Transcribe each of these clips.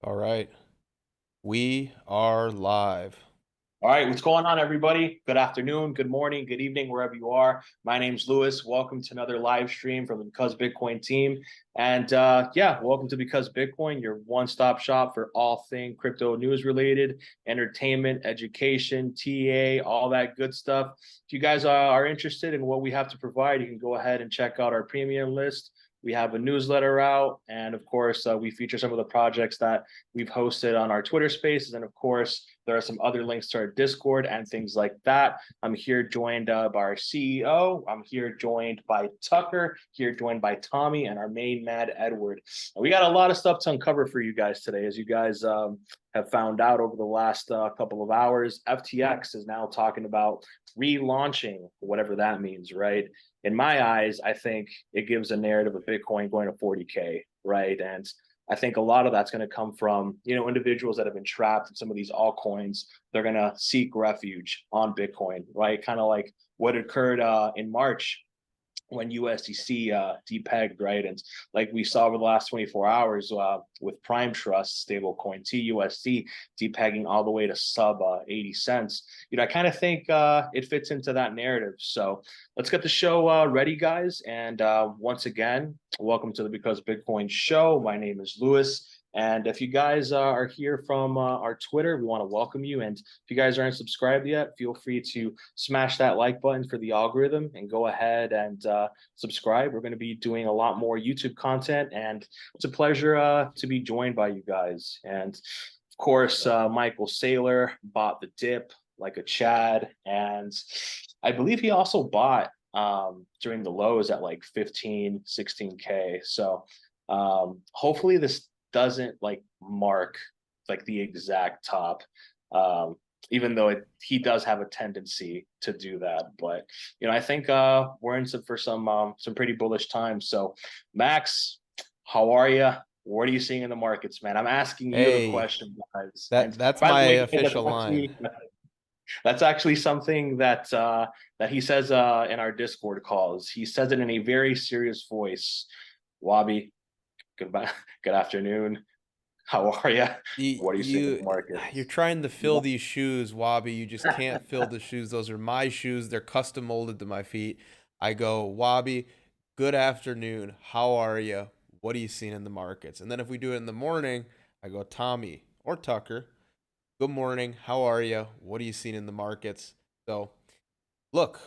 All right. We are live. All right, what's going on, everybody? Good afternoon, good morning, good evening, wherever you are. My name's Lewis. Welcome to another live stream from the Because Bitcoin team. And welcome to Because Bitcoin, your one-stop shop for all thing crypto news related, entertainment, education, TA, all that good stuff. If you guys are interested in what we have to provide, you can go ahead and check out our premium list. We have a newsletter out, and of course, we feature some of the projects that we've hosted on our Twitter spaces. And of course, there are some other links to our Discord and things like that. I'm here joined by our CEO. I'm here joined by Tucker, here joined by Tommy, and our main Mad Edward. We got a lot of stuff to uncover for you guys today. As you guys have found out over the last couple of hours, FTX is now talking about relaunching, whatever that means, right? In my eyes, I think it gives a narrative of Bitcoin going to 40K, right? And I think a lot of that's going to come from, individuals that have been trapped in some of these altcoins. They're going to seek refuge on Bitcoin, right? Kind of like what occurred in March when USDC depegged, right? And like we saw over the last 24 hours with Prime Trust stablecoin TUSD depegging all the way to sub 80 cents. I kind of think it fits into that narrative. So let's get the show ready, guys. And once again, welcome to the Because Bitcoin show. My name is Lewis. And if you guys are here from our Twitter, we want to welcome you. And if you guys aren't subscribed yet, feel free to smash that like button for the algorithm and go ahead and subscribe. We're going to be doing a lot more YouTube content, and it's a pleasure to be joined by you guys. And of course, Michael Saylor bought the dip like a Chad, and I believe he also bought during the lows at like 15, 16K. So hopefully this doesn't like mark like the exact top, even though he does have a tendency to do that. But I think we're in for some pretty bullish times. So Max, how are you? What are you seeing in the markets, man? I'm asking you the Hey, question, guys. And that's by my the way, official line. that's actually something that he says in our Discord calls. He says it in a very serious voice. Wabi, goodbye, good afternoon. How are you? You What are you seeing in the you you're markets? trying to fill these shoes, Wabi. You just can't fill the shoes. Those are my shoes. They're custom molded to my feet. I go, Wabi, good afternoon. How are you? What are you seeing in the markets? And then if we do it in the morning, I go, Tommy or Tucker, good morning. How are you? What are you seeing in the markets? So, look,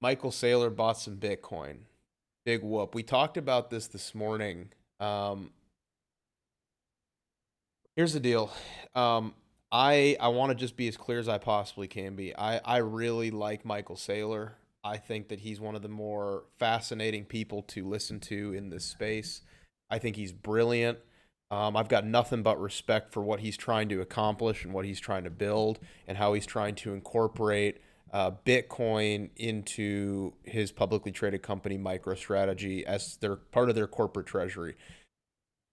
Michael Saylor bought some Bitcoin. Big whoop. We talked about this morning. Um, Here's the deal. I want to just be as clear as I possibly can be. I really like Michael Saylor. I think that he's one of the more fascinating people to listen to in this space. I think he's brilliant. I've got nothing but respect for what he's trying to accomplish and what he's trying to build and how he's trying to incorporate Bitcoin into his publicly traded company MicroStrategy as their part of their corporate treasury.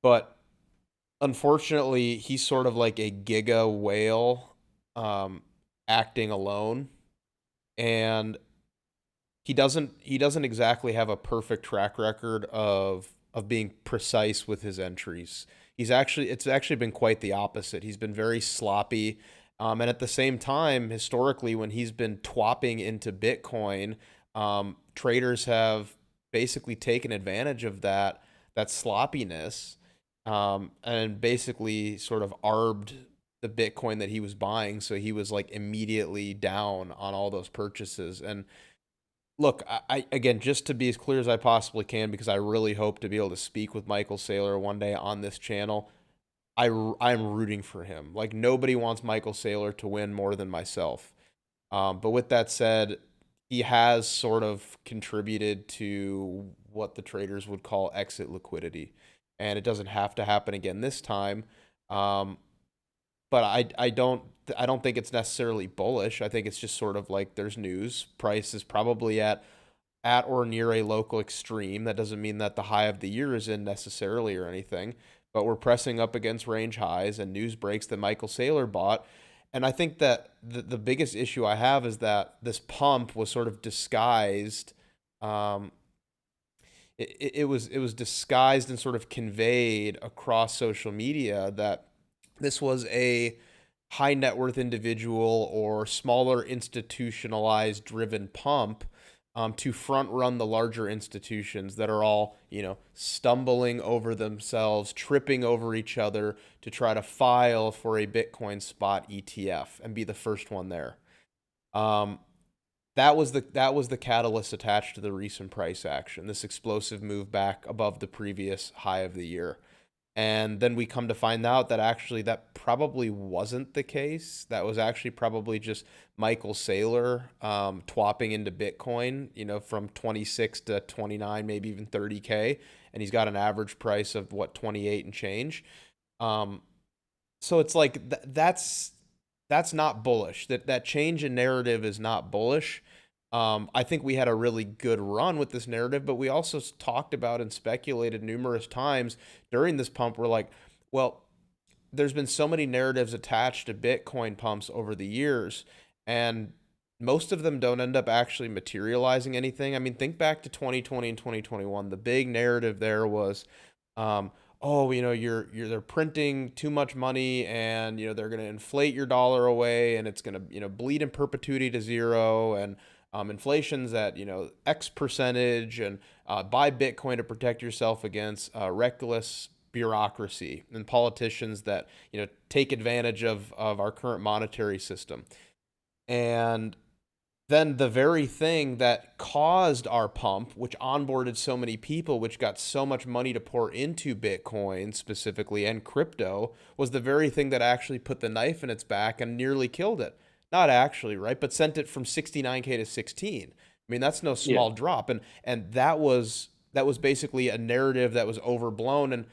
But unfortunately, he's sort of like a giga whale acting alone, and he doesn't exactly have a perfect track record of being precise with his entries. It's actually been quite the opposite. He's been very sloppy. And at the same time, historically, when he's been twapping into Bitcoin, traders have basically taken advantage of that sloppiness, and basically sort of arbed the Bitcoin that he was buying. So he was like immediately down on all those purchases. And look, I again, just to be as clear as I possibly can, because I really hope to be able to speak with Michael Saylor one day on this channel. I'm rooting for him. Like nobody wants Michael Saylor to win more than myself. But with that said, he has sort of contributed to what the traders would call exit liquidity, and it doesn't have to happen again this time. Um, but I don't think it's necessarily bullish. I think it's just sort of like there's news. Price is probably at or near a local extreme. That doesn't mean that the high of the year is in necessarily or anything, but we're pressing up against range highs and news breaks that Michael Saylor bought. And I think that the biggest issue I have is that this pump was sort of disguised. Um, it was disguised and sort of conveyed across social media that this was a high net worth individual or smaller institutionalized driven pump, to front run the larger institutions that are all, stumbling over themselves, tripping over each other to try to file for a Bitcoin spot ETF and be the first one there. Um, that was the catalyst attached to the recent price action, this explosive move back above the previous high of the year. And then we come to find out that actually that probably wasn't the case. That was actually probably just Michael Saylor twapping into Bitcoin, from 26 to 29, maybe even 30K. And he's got an average price of what, 28 and change. Um, so it's like that's not bullish. That change in narrative is not bullish. I think we had a really good run with this narrative, but we also talked about and speculated numerous times during this pump. We're like, well, there's been so many narratives attached to Bitcoin pumps over the years, and most of them don't end up actually materializing anything. I mean, think back to 2020 and 2021. The big narrative there was, um, oh, you're they're printing too much money, and they're going to inflate your dollar away, and it's going to bleed in perpetuity to zero, and inflation's at X percentage, and buy Bitcoin to protect yourself against reckless bureaucracy and politicians that take advantage of our current monetary system. And then the very thing that caused our pump, which onboarded so many people, which got so much money to pour into Bitcoin specifically and crypto, was the very thing that actually put the knife in its back and nearly killed it. Not actually, right? But sent it from 69K to 16. I mean, that's no Yeah. small drop. And that was basically a narrative that was overblown. And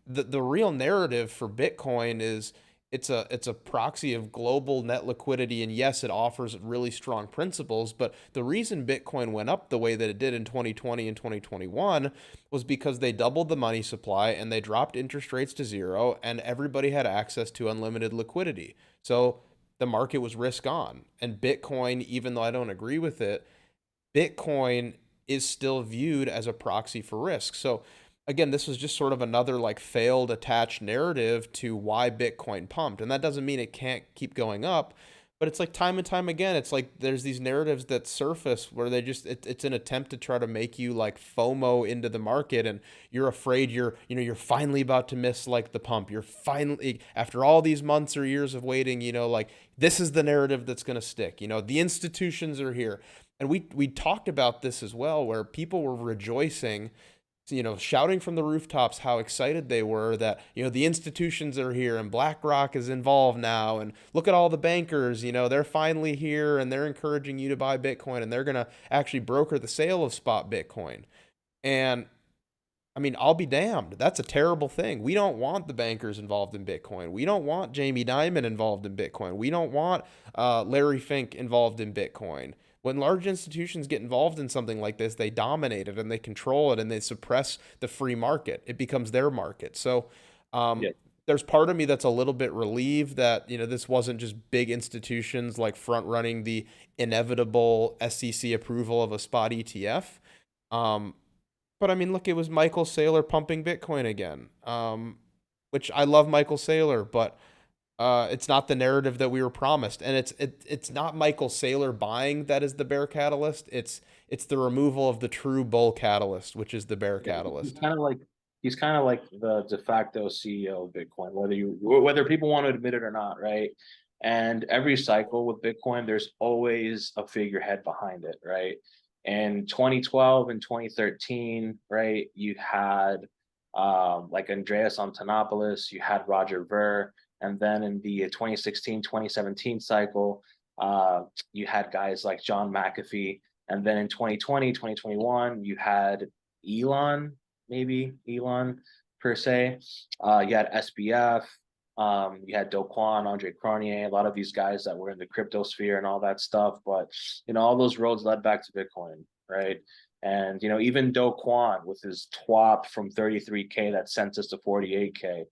the real narrative for Bitcoin is it's a proxy of global net liquidity, and yes, it offers really strong principles, but the reason Bitcoin went up the way that it did in 2020 and 2021 was because they doubled the money supply and they dropped interest rates to zero, and everybody had access to unlimited liquidity. So the market was risk on. And Bitcoin, even though I don't agree with it, Bitcoin is still viewed as a proxy for risk. So again, this was just sort of another like failed attached narrative to why Bitcoin pumped. And that doesn't mean it can't keep going up, but it's like time and time again, it's like there's these narratives that surface where it's an attempt to try to make you like FOMO into the market, and you're afraid you're finally about to miss like the pump. You're finally, after all these months or years of waiting, like this is the narrative that's going to stick. The institutions are here. And we talked about this as well, where people were rejoicing, shouting from the rooftops how excited they were that, the institutions are here and BlackRock is involved now. And look at all the bankers, they're finally here and they're encouraging you to buy Bitcoin, and they're going to actually broker the sale of spot Bitcoin. And I mean, I'll be damned. That's a terrible thing. We don't want the bankers involved in Bitcoin. We don't want Jamie Dimon involved in Bitcoin. We don't want Larry Fink involved in Bitcoin. When large institutions get involved in something like this, they dominate it and they control it and they suppress the free market. It becomes their market. So um, Yeah. there's part of me that's a little bit relieved that this wasn't just big institutions like front running the inevitable SEC approval of a spot ETF. Um, but I mean, look, it was Michael Saylor pumping Bitcoin again, which I love Michael Saylor, but it's not the narrative that we were promised, and it's not Michael Saylor buying that is the bear catalyst. It's the removal of the true bull catalyst, which is the bear Yeah, he's catalyst. kind of like the de facto CEO of Bitcoin, whether people want to admit it or not, right? And every cycle with Bitcoin, there's always a figurehead behind it, right? In 2012 and 2013, right, you had like Andreas Antonopoulos, you had Roger Ver, and then in the 2016, 2017 cycle, you had guys like John McAfee, and then in 2020, 2021, you had Elon, maybe Elon per se. You had SBF, you had Do Kwon, Andre Cronje, a lot of these guys that were in the crypto sphere and all that stuff. But all those roads led back to Bitcoin, right? And even Do Kwon with his twop from 33K that sent us to 48K,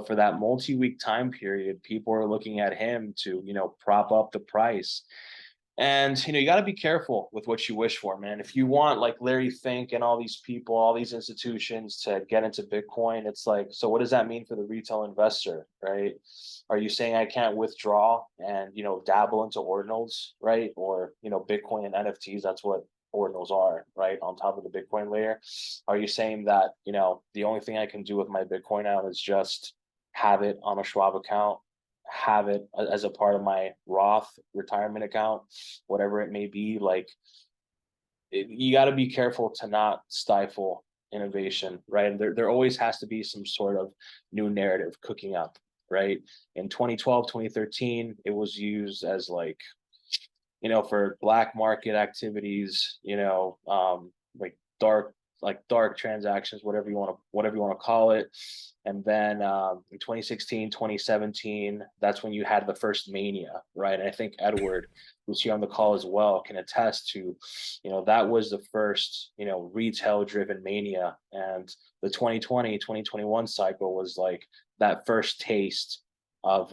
for that multi-week time period, people are looking at him to prop up the price. And you got to be careful with what you wish for, man. If you want like Larry Fink and all these people, all these institutions to get into Bitcoin, it's like, so what does that mean for the retail investor, right? Are you saying I can't withdraw and dabble into ordinals, right? Or Bitcoin and NFTs, that's what ordinals are, right? On top of the Bitcoin layer. Are you saying that, the only thing I can do with my Bitcoin now is just have it on a Schwab account, have it as a part of my Roth retirement account, whatever it may be. Like you got to be careful to not stifle innovation, right? And there always has to be some sort of new narrative cooking up, right? In 2012, 2013, it was used as like, for black market activities, like dark transactions, whatever you want to call it. And then in 2016, 2017, that's when you had the first mania, right? And I think Edward, who's here on the call as well, can attest to, that was the first, retail driven mania. And the 2020, 2021 cycle was like that first taste of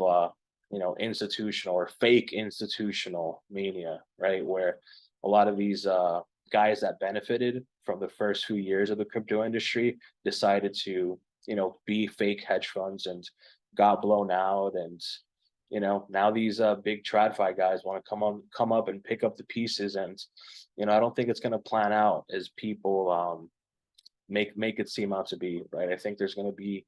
institutional or fake institutional mania, right? Where a lot of these guys that benefited from the first few years of the crypto industry decided to, be fake hedge funds and got blown out. And, now these big TradFi guys want to come up and pick up the pieces. And, I don't think it's going to plan out as people make it seem out to be, right? I think there's going to be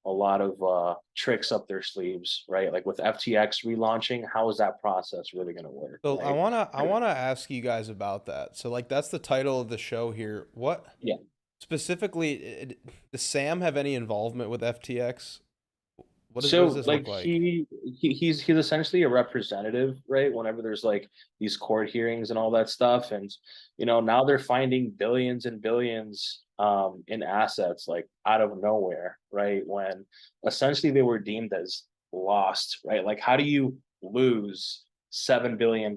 a lot of tricks up their sleeves, right? Like with FTX relaunching, how is that process really going to work, So I right? wanna I wanna ask you guys about that. So like that's the title of the show here. What Yeah. specifically does Sam have any involvement with FTX? What does So this like look like? he's essentially a representative, right? Whenever there's like these court hearings and all that stuff, and now they're finding billions and billions in assets like out of nowhere, right? When essentially they were deemed as lost, right? Like how do you lose $7 billion?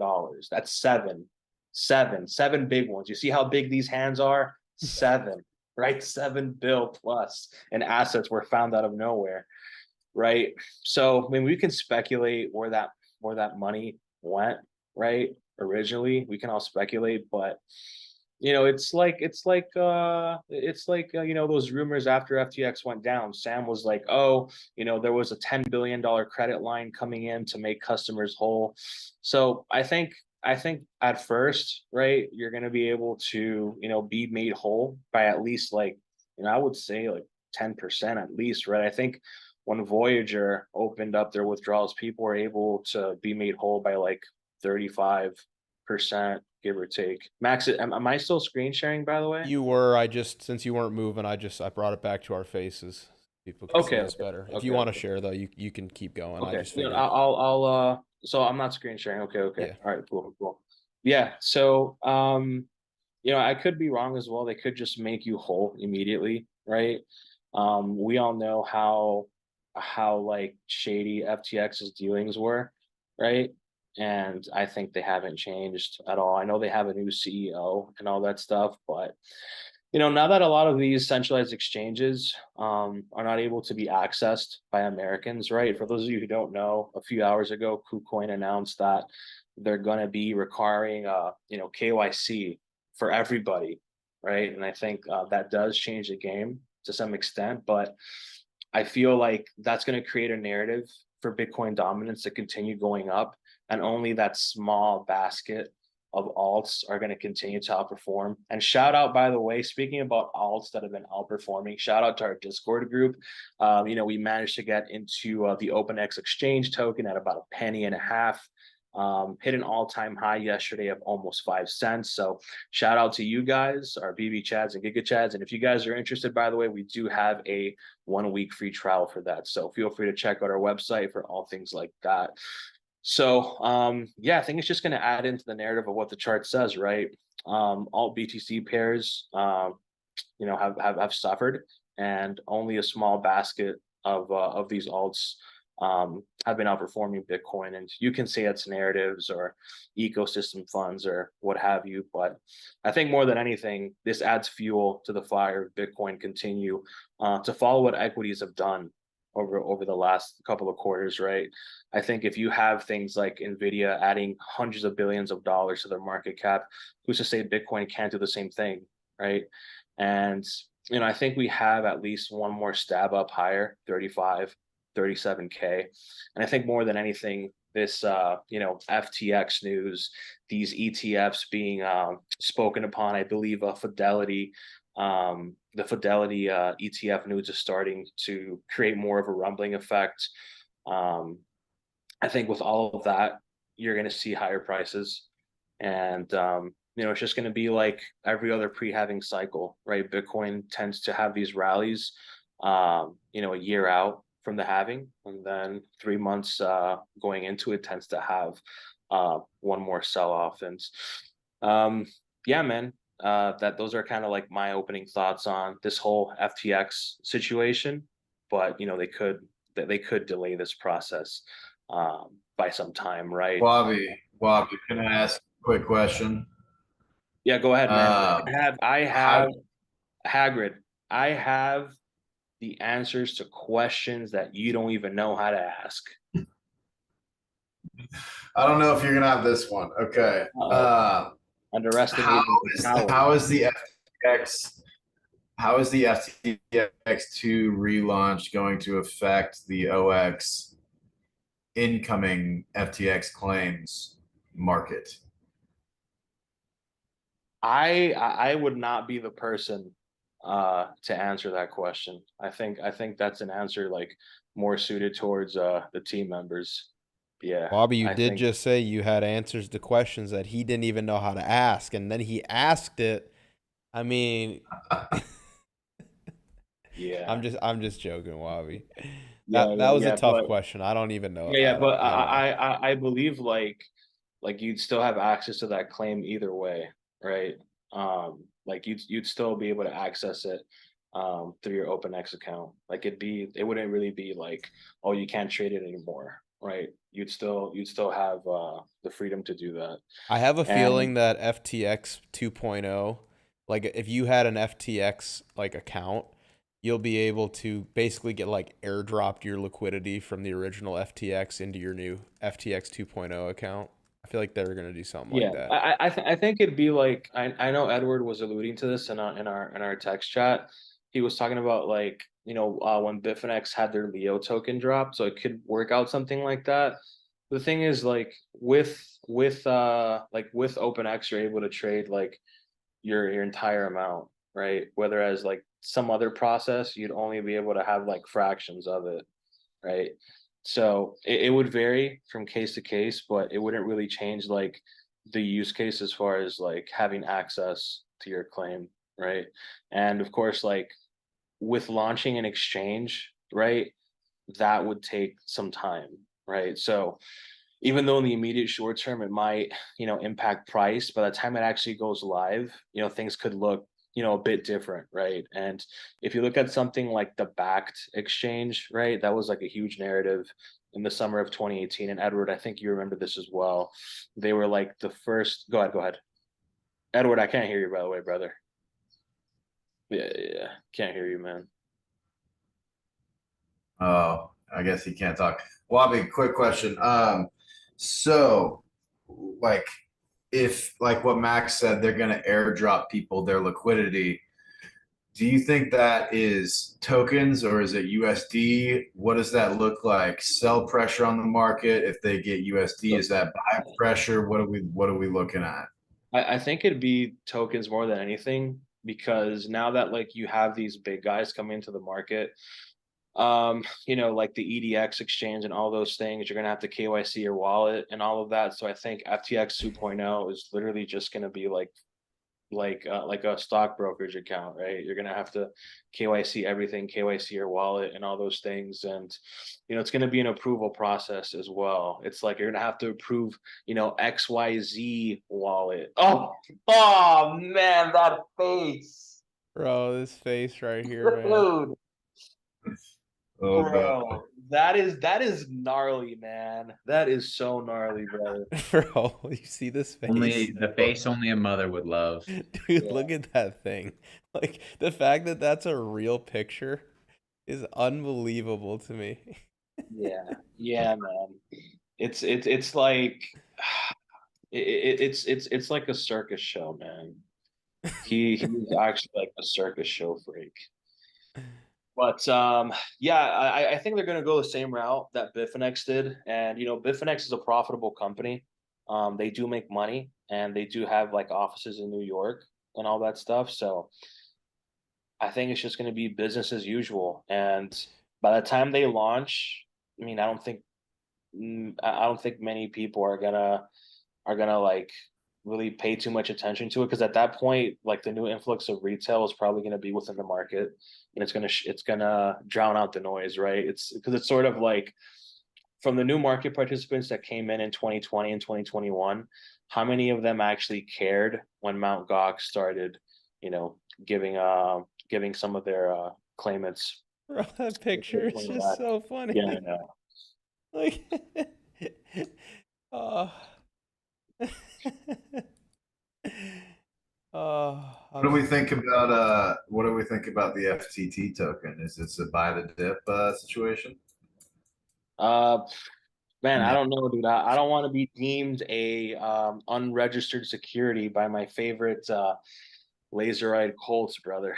That's seven big ones. You see how big these hands are? Seven, right? 7 bill plus in assets were found out of nowhere, right? So I mean, we can speculate where that money went, right? Originally, we can all speculate, but it's like those rumors after FTX went down. Sam was like, oh, there was a $10 billion credit line coming in to make customers whole. So I think at first, right, you're going to be able to be made whole by at least like I would say like 10% at least, right? I think when Voyager opened up their withdrawals, people were able to be made whole by like 35%, give or take. Max, am I still screen sharing, by the way? You were, I just since you weren't moving, I brought it back to our faces. People can see Okay, us okay, better. If you okay, want to okay, share though, you can keep going. I okay. just figured. So I'm not screen sharing. Okay, okay. Yeah. All right, cool, cool. Yeah. So, I could be wrong as well. They could just make you whole immediately, right? We all know how like shady FTX's dealings were, right? And I think they haven't changed at all. I know they have a new CEO and all that stuff, but now that a lot of these centralized exchanges are not able to be accessed by Americans, right? For those of you who don't know, a few hours ago, KuCoin announced that they're going to be requiring, KYC for everybody, right? And I think that does change the game to some extent, but I feel like that's going to create a narrative for Bitcoin dominance to continue going up, and only that small basket of alts are going to continue to outperform. And shout out, by the way, speaking about alts that have been outperforming, shout out to our Discord group. We managed to get into the OpenX exchange token at about a penny and a half. Hit an all-time high yesterday of almost 5 cents. So shout out to you guys, our BB Chads and Giga Chads. And if you guys are interested, by the way, we do have a 1 week free trial for that. So feel free to check out our website for all things like that. So yeah, I think it's just going to add into the narrative of what the chart says, right? All BTC pairs, have suffered, and only a small basket of these alts have been outperforming Bitcoin. And you can say it's narratives or ecosystem funds or what have you, but I think more than anything, this adds fuel to the fire of Bitcoin continue to follow what equities have done. over the last couple of quarters, right? I think if you have things like Nvidia adding hundreds of billions of dollars to their market cap, who's to say Bitcoin can't do the same thing, right? And I think we have at least one more stab up higher, 35, 37K. And I think more than anything, this FTX news, these ETFs being spoken upon, I believe the Fidelity ETF news is starting to create more of a rumbling effect. Um, I think with all of that, you're going to see higher prices, and it's just going to be like every other pre-halving cycle, right? Bitcoin tends to have these rallies, a year out from the halving, and then 3 months going into it tends to have one more sell-off, and yeah, man, that those are kind of like my opening thoughts on this whole FTX situation. But they could delay this process by some time, right? Wabi, can I ask a quick question? Yeah, go ahead, man. I have How Hagrid. I have the answers to questions that you don't even know how to ask. I don't know if you're gonna have this one. Okay. Uh-oh. How Underestimating the is power. how is the FTX how is the FTX2 relaunch going to affect the OX incoming FTX claims market? I would not be the person to answer that question. I think that's an answer like more suited towards the team members. Yeah, Bobby, you I did think just say you had answers to questions that he didn't even know how to ask, and then he asked it. I mean, yeah. I'm just joking, Bobby. Yeah, That yeah, was a yeah, tough but question. I don't even know. yeah, yeah, but I don't know. I believe like you'd still have access to that claim either way, right? Like you'd still be able to access it through your OpenX account. Like it wouldn't really be like, oh, you can't trade it anymore, right? You'd still have the freedom to do that. I have a And feeling that FTX 2.0, like if you had an FTX like account, you'll be able to basically get like airdropped your liquidity from the original FTX into your new FTX 2.0 account. I feel like they're gonna do something like yeah, that. I think it'd be like I know Edward was alluding to this in our text chat. He was talking about like when Bitfinex had their Leo token drop, so it could work out something like that. The thing is like with OpenX, you're able to trade like your entire amount, right? Whereas like some other process, you'd only be able to have like fractions of it, right? So it would vary from case to case, but it wouldn't really change like the use case as far as like having access to your claim, right? And of course, like with launching an exchange, right, that would take some time, right? So even though in the immediate short term it might impact price, by the time it actually goes live, things could look a bit different, right? And if you look at something like the backed exchange, right, that was like a huge narrative in the summer of 2018. And Edward, I think you remember this as well. They were like the first. Go ahead. Edward, I can't hear you, by the way, brother. Yeah, yeah, yeah. Can't hear you, man. Oh, I guess he can't talk. Wabi, quick question. So like if like what Max said, they're gonna airdrop people their liquidity. Do you think that is tokens or is it USD? What does that look like? Sell pressure on the market. If they get USD, So is that buy pressure? What are we looking at? I think it'd be tokens more than anything, because now that like you have these big guys coming into the market, like the EDX exchange and all those things, you're gonna have to KYC your wallet and all of that. So I think FTX 2.0 is literally just gonna be like a stock brokerage account, right? You're gonna have to KYC everything, KYC your wallet and all those things, and it's gonna be an approval process as well. It's like you're gonna have to approve, XYZ wallet. Oh man, that face, Bro, this face right here, man. dude. Oh no. Bro, that is gnarly, man. That is so gnarly, brother. Bro, you see this face? Only the face only a mother would love. Dude, Yeah. look at that thing. Like the fact that that's a real picture is unbelievable to me. Yeah, man. It's like it's like a circus show, man. He's actually like a circus show freak. But yeah, I think they're gonna go the same route that Bitfinex did, and Bitfinex is a profitable company. They do make money, and they do have like offices in New York and all that stuff. So I think it's just gonna be business as usual. And by the time they launch, I mean, I don't think many people are gonna like really pay too much attention to it, because at that point, like, the new influx of retail is probably going to be within the market, and it's gonna drown out the noise, right? It's because it's sort of like, from the new market participants that came in 2020 and 2021, how many of them actually cared when Mount Gox started, you know, giving some of their claimants Bro, that picture is Bitcoin just back? so funny. Yeah, I know. Like, oh, oh, What do we think about the FTT token? Is it a buy the dip situation? Uh, Man, I No, don't know, dude. I don't want to be deemed a unregistered security by my favorite laser-eyed Colts, brother.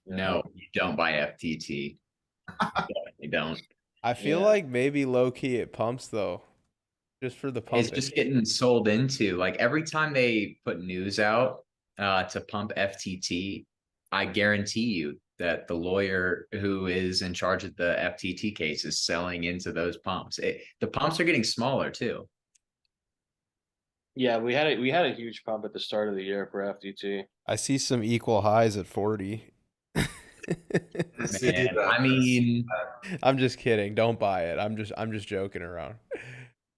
no, you don't buy FTT. You don't. I feel Yeah. like maybe low key it pumps though, just for the It's pumping. just getting sold into. Like every time they put news out to pump FTT, I guarantee you that the lawyer who is in charge of the FTT case is selling into those pumps. The pumps are getting smaller too. Yeah, we had a huge pump at the start of the year for FTT. I see some equal highs at 40. I see Man, that. I mean, I'm just kidding. Don't buy it. I'm just joking around. I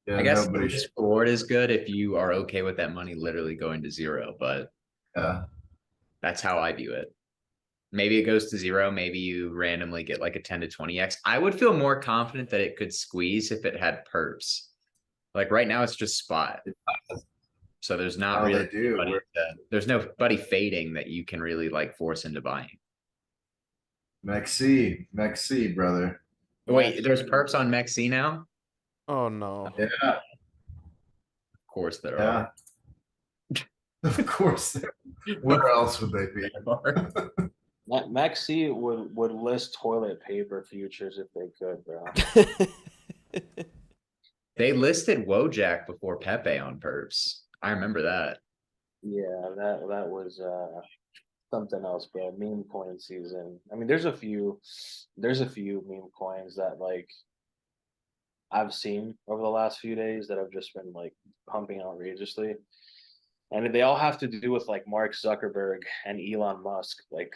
Yeah, guess the nobody should. risk reward is good if you are okay with that money literally going to zero, but Yeah. that's how I view it. Maybe it goes to zero. Maybe you randomly get like a 10 to 20x. I would feel more confident that it could squeeze if it had perps. Like right now, it's just spot. So there's not Oh, really they do. there's nobody fading that you can really like force into buying. Mexi, brother. Wait, there's perps on Mexi now? Oh no. Yeah, Of course there yeah. Of course. Where else would they be? are. Maxi would list toilet paper futures if they could, bro. They listed Wojak before Pepe on perps. I remember that. Yeah, that was something else, bro. Meme coin season. I mean, there's a few meme coins that like I've seen over the last few days that have just been like pumping outrageously. And they all have to do with like Mark Zuckerberg and Elon Musk, like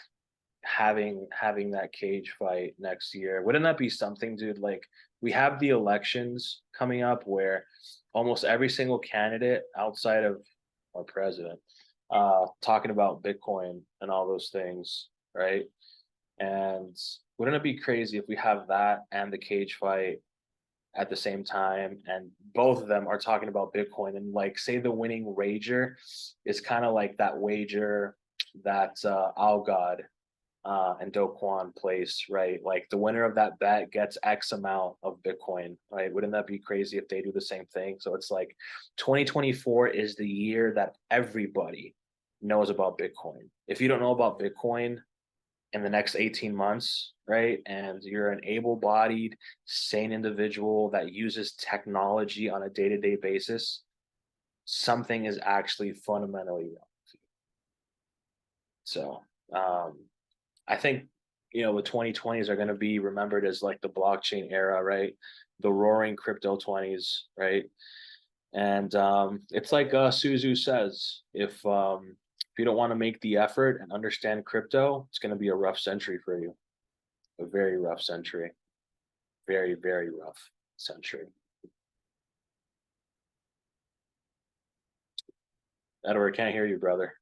having that cage fight next year. Wouldn't that be something, dude? Like, we have the elections coming up where almost every single candidate outside of our president talking about Bitcoin and all those things, right? And wouldn't it be crazy if we have that and the cage fight at the same time, and both of them are talking about Bitcoin, and like, say the winning wager is kind of like that wager that Algod and Do Kwon place, right? Like, the winner of that bet gets X amount of Bitcoin, right? Wouldn't that be crazy if they do the same thing? So it's like 2024 is the year that everybody knows about Bitcoin. If you don't know about Bitcoin in the next 18 months, right, and you're an able-bodied, sane individual that uses technology on a day-to-day basis, something is actually fundamentally wrong. So I think the 2020s are going to be remembered as like the blockchain era, right? The roaring crypto 20s, right? And it's like Suzu says, if you don't want to make the effort and understand crypto, it's going to be a rough century for you. A very rough century. Very, very rough century. Edward, can't hear you, brother.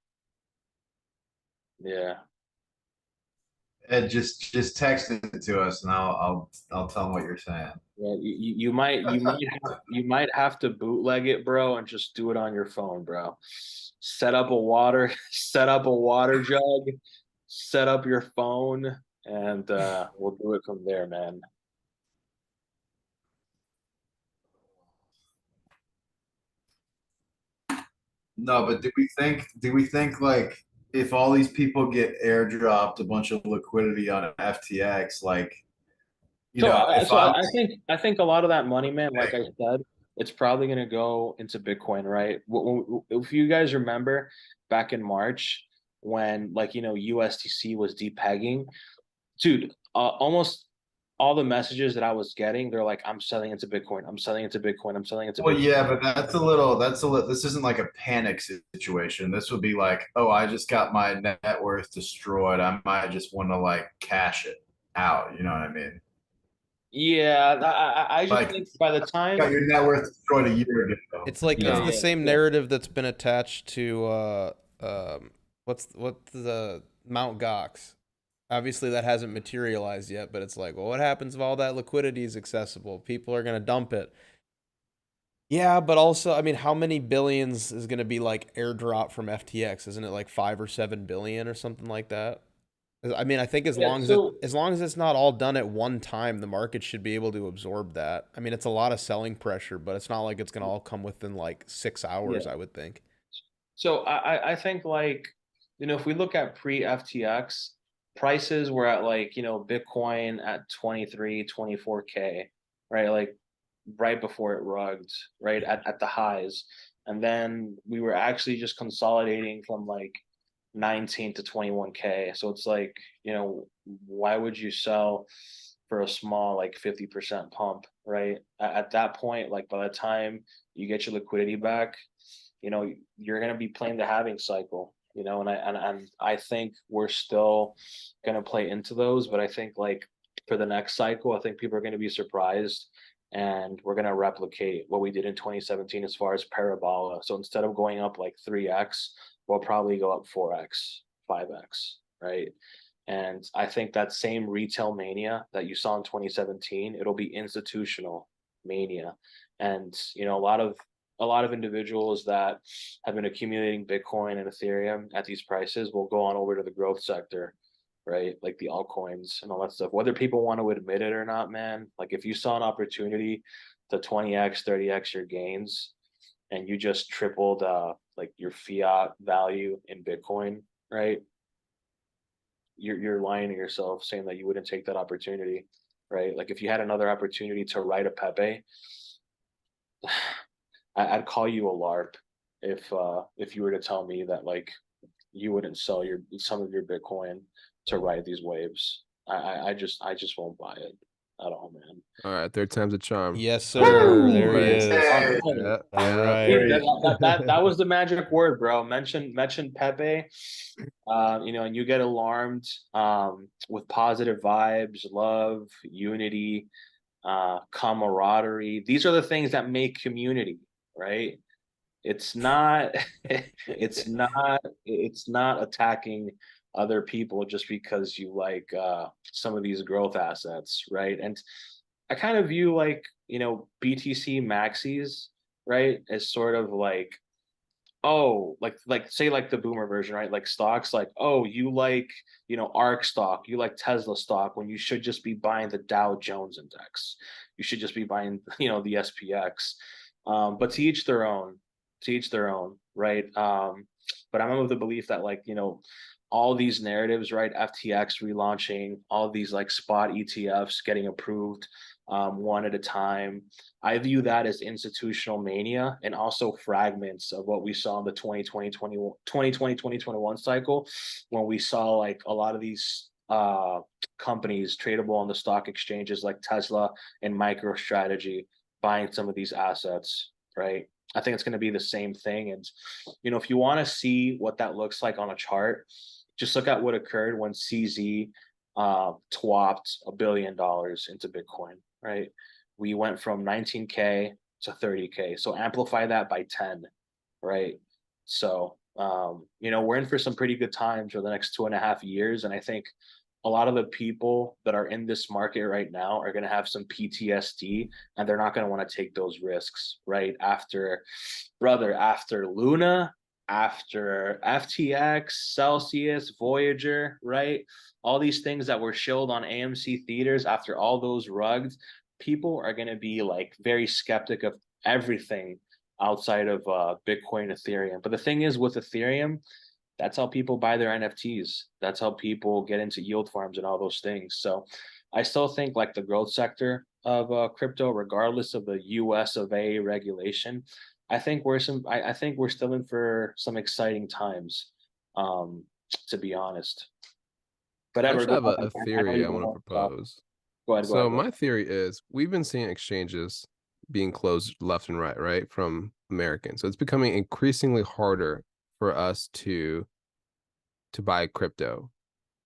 Yeah. Ed, just text it to us, and I'll tell them what you're saying. Yeah, you might have to bootleg it, bro, and just do it on your phone, bro. Set up a water jug, set up your phone, and we'll do it from there, man. No, but do we think like if all these people get airdropped a bunch of liquidity on FTX, like, So if I was I think a lot of that money, man, like I said, it's probably gonna go into Bitcoin, right? If you guys remember back in March when like USDC was depegging, dude, almost all the messages that I was getting, they're like, I'm selling into Bitcoin, I'm selling into Bitcoin, I'm selling into well, Bitcoin. yeah, but this isn't like a panic situation. This would be like, oh, I just got my net worth destroyed. I might just want to like cash it out. You know what I mean? Yeah, I just Like, think by the you got time, your net worth destroyed a year ago. It's like You it's yeah, know, the yeah, same yeah. narrative that's been attached to what's the Mount Gox. Obviously that hasn't materialized yet, but it's like, well, what happens if all that liquidity is accessible? People are going to dump it. Yeah, but also, I mean, how many billions is going to be like airdrop from FTX? Isn't it like 5 or 7 billion or something like that? I mean, I think Yeah, as long as it's not all done at one time, the market should be able to absorb that. I mean, it's a lot of selling pressure, but it's not like it's going to all come within like 6 hours, yeah. I would think. So I think like, if we look at pre FTX, prices were at like, Bitcoin at 23, 24K, right? Like right before it rugged, right at the highs. And then we were actually just consolidating from like 19 to 21K. So it's like, why would you sell for a small like 50% pump, right? At that point, like by the time you get your liquidity back, you're going to be playing the halving cycle, and I think we're still going to play into those, but I think like for the next cycle, I think people are going to be surprised and we're going to replicate what we did in 2017 as far as parabola. So instead of going up like 3x, we'll probably go up 4x, 5x, right? And I think that same retail mania that you saw in 2017, it'll be institutional mania. And a lot of individuals that have been accumulating Bitcoin and Ethereum at these prices will go on over to the growth sector, right? Like the altcoins and all that stuff. Whether people want to admit it or not, man, like if you saw an opportunity to 20x, 30x your gains and you just tripled like your fiat value in Bitcoin, right? You're lying to yourself saying that you wouldn't take that opportunity, right? Like if you had another opportunity to write a Pepe, I'd call you a LARP if you were to tell me that like you wouldn't sell your some of your Bitcoin to ride these waves. I just won't buy it at all, man. All right, third time's a charm. Yes, sir. Woo! There he Right. is. Hey, Yeah, All yeah. right. See, that was the magic word, bro. Mention Pepe, and you get alarmed with positive vibes, love, unity, camaraderie. These are the things that make community, right? It's not it's not attacking other people just because you like some of these growth assets, right? And I kind of view like, BTC maxis, right, as sort of like, oh, like say like the boomer version, right? Like stocks, like, oh, you like, ARK stock, you like Tesla stock when you should just be buying the Dow Jones index. You should just be buying, the SPX. But to each their own, right? But I'm of the belief that like, all these narratives, right? FTX relaunching, all these like spot ETFs getting approved one at a time. I view that as institutional mania and also fragments of what we saw in the 2020-2021 cycle when we saw like a lot of these companies tradable on the stock exchanges like Tesla and MicroStrategy buying some of these assets, right? I think it's going to be the same thing. And, if you want to see what that looks like on a chart, just look at what occurred when CZ twapped $1 billion into Bitcoin, right? We went from 19K to 30K. So amplify that by 10, right? So, we're in for some pretty good times for the next 2.5 years. And I think a lot of the people that are in this market right now are going to have some PTSD and they're not going to want to take those risks, right? After Luna, after FTX, Celsius, Voyager, right? All these things that were shilled on AMC theaters after all those rugs, people are going to be like very skeptic of everything outside of Bitcoin, Ethereum. But the thing is, with Ethereum, that's how people buy their NFTs. That's how people get into yield farms and all those things. So I still think like the growth sector of crypto, regardless of the US of A regulation, I think we're still in for some exciting times, to be honest. But I Edward, actually go have ahead. a I know theory you I want to want to talk. propose. Go ahead, go So ahead, go my ahead. theory is we've been seeing exchanges being closed left and right, right, from Americans. So it's becoming increasingly harder for us to buy crypto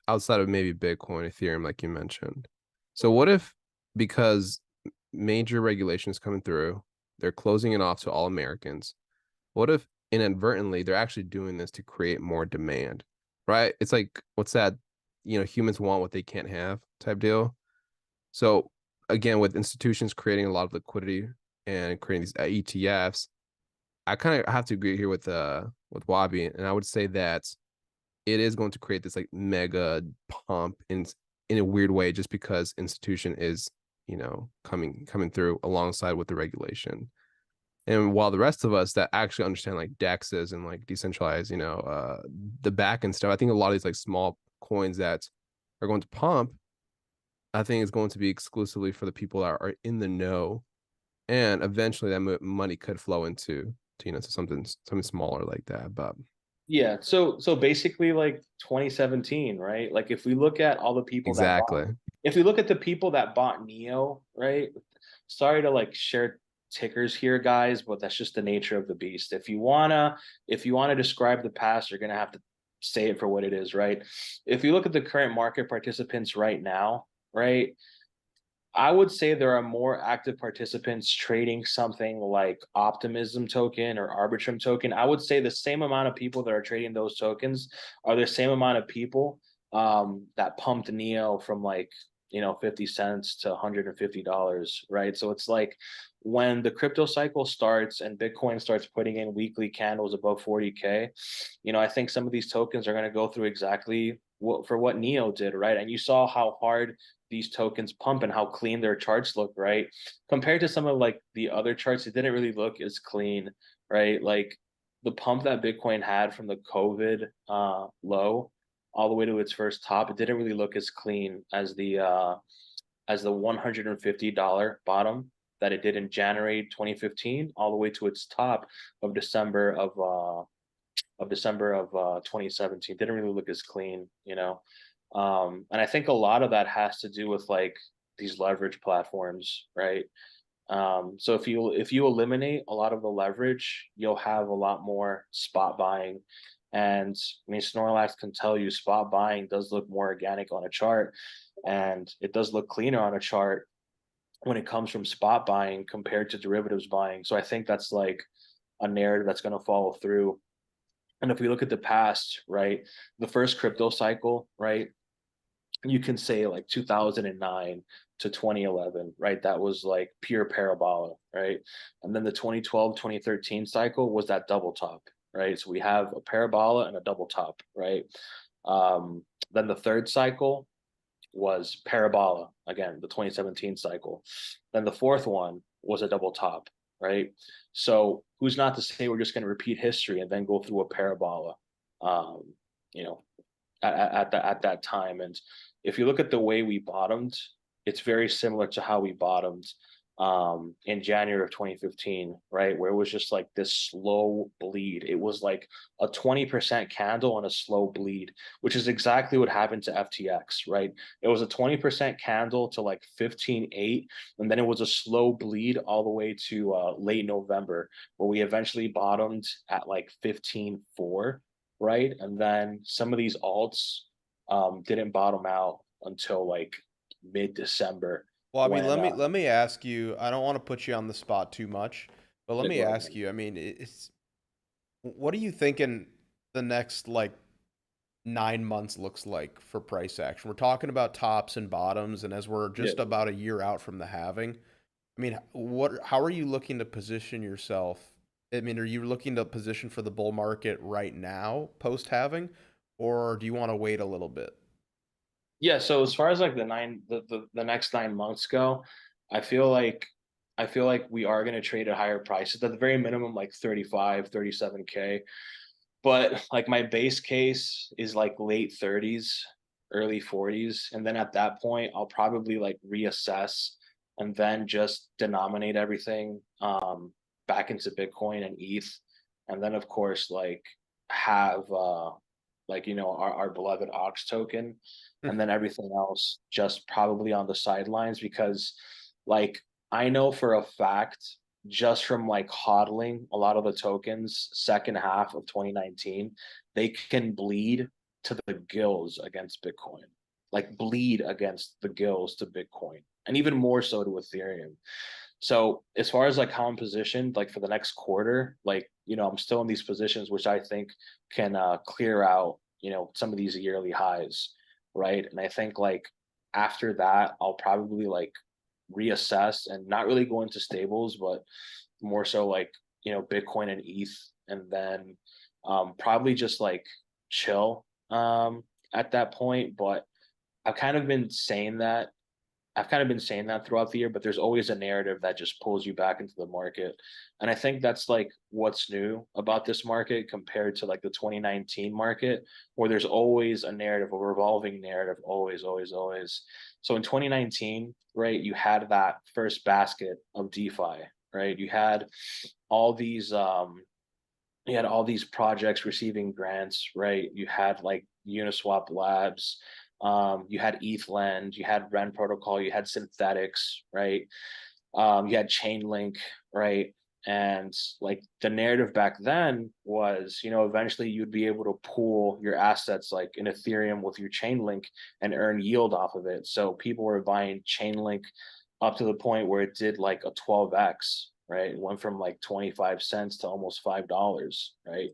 outside of maybe Bitcoin, Ethereum, like you mentioned. So what if, because major regulations coming through, they're closing it off to all Americans? What if inadvertently they're actually doing this to create more demand, right? It's like, what's that? Humans want what they can't have type deal. So again, with institutions creating a lot of liquidity and creating these ETFs, I kind of have to agree here with Wabi, and I would say that it is going to create this like mega pump in a weird way, just because institution is coming through alongside with the regulation. And while the rest of us that actually understand like DEXs and like decentralized, the back and stuff, I think a lot of these like small coins that are going to pump, I think it's going to be exclusively for the people that are in the know, and eventually that money could flow to something smaller like that. But Yeah, so basically like 2017, right? Like if we look at all the people that bought, exactly, if we look at the people that bought Neo, right? Sorry to like share tickers here, guys, but that's just the nature of the beast. If you wanna describe the past, you're gonna have to say it for what it is, right? If you look at the current market participants right now, right? I would say there are more active participants trading something like Optimism token or Arbitrum token. I would say the same amount of people that are trading those tokens are the same amount of people that pumped Neo from like 50 cents to $150, right? So it's like when the crypto cycle starts and Bitcoin starts putting in weekly candles above 40K, I think some of these tokens are going to go through exactly what Neo did, right? And you saw how hard these tokens pump and how clean their charts look, right? Compared to some of like the other charts, it didn't really look as clean, right? Like the pump that Bitcoin had from the COVID low all the way to its first top, it didn't really look as clean as the $150 bottom that it did in January 2015, all the way to its top of December of 2017. Didn't really look as clean. And I think a lot of that has to do with like these leverage platforms, right? So if you eliminate a lot of the leverage, you'll have a lot more spot buying. And I mean, Snorlax can tell you spot buying does look more organic on a chart, and it does look cleaner on a chart when it comes from spot buying compared to derivatives buying. So I think that's like a narrative that's going to follow through. And if we look at the past, right, the first crypto cycle, right, you can say like 2009 to 2011, right? That was like pure parabola, right? And then the 2012, 2013 cycle was that double top, right? So we have a parabola and a double top, right? Then the third cycle was parabola, again, the 2017 cycle. Then the fourth one was a double top, right? So who's not to say we're just going to repeat history and then go through a parabola, um, you know, at that time. And if you look at the way we bottomed, it's very similar to how we bottomed in January of 2015, right? Where it was just like this slow bleed. It was like a 20% candle and a slow bleed, which is exactly what happened to FTX, right? It was a 20% candle to like 15.8, and then it was a slow bleed all the way to late November, where we eventually bottomed at like 15.4, right? And then some of these alts didn't bottom out until like mid-December Bobby, when let me ask you. I don't want to put you on the spot too much, but let yeah, me go ask ahead. you. I mean, what are you thinking the next like 9 months looks like for price action? We're talking about tops and bottoms, and as we're Yeah. just about a year out from the halving, I mean, how are you looking to position yourself I mean, are you looking to position for the bull market right now, post halving, or do you want to wait a little bit? Yeah, so as far as like the next 9 months go, I feel like I feel like we are going to trade at higher prices at the very minimum, like 35, 37K. But like my base case is like late 30s, early 40s. And then at that point, I'll probably like reassess and then just denominate everything back into Bitcoin and ETH. And then of course like have like our beloved Ox token, and then everything else just probably on the sidelines, because like I know for a fact, just from like hodling a lot of the tokens second half of 2019, they can bleed to the gills against Bitcoin, like bleed against the gills to Bitcoin, and even more so to Ethereum. So as far as like how I'm positioned, like for the next quarter, like I'm still in these positions which I think can clear out some of these yearly highs, right? And I think like after that, I'll probably like reassess and not really go into stables, but more so like Bitcoin and ETH, and then probably just like chill at that point. But I've kind of been saying that I've kind of been saying that throughout the year, but there's always a narrative that just pulls you back into the market. And I think that's like what's new about this market compared to like the 2019 market, where there's always a narrative, a revolving narrative, always, always, always. So in 2019, right, you had that first basket of DeFi, right? All these you had all these projects receiving grants, right? You had like Uniswap Labs, you had ETHLend, you had Ren Protocol, you had Synthetics, right? You had Chainlink, right? And like the narrative back then was, eventually you'd be able to pool your assets like in Ethereum with your Chainlink and earn yield off of it. So people were buying Chainlink up to the point where it did like a 12x, right? It went from like 25 cents to almost $5, right?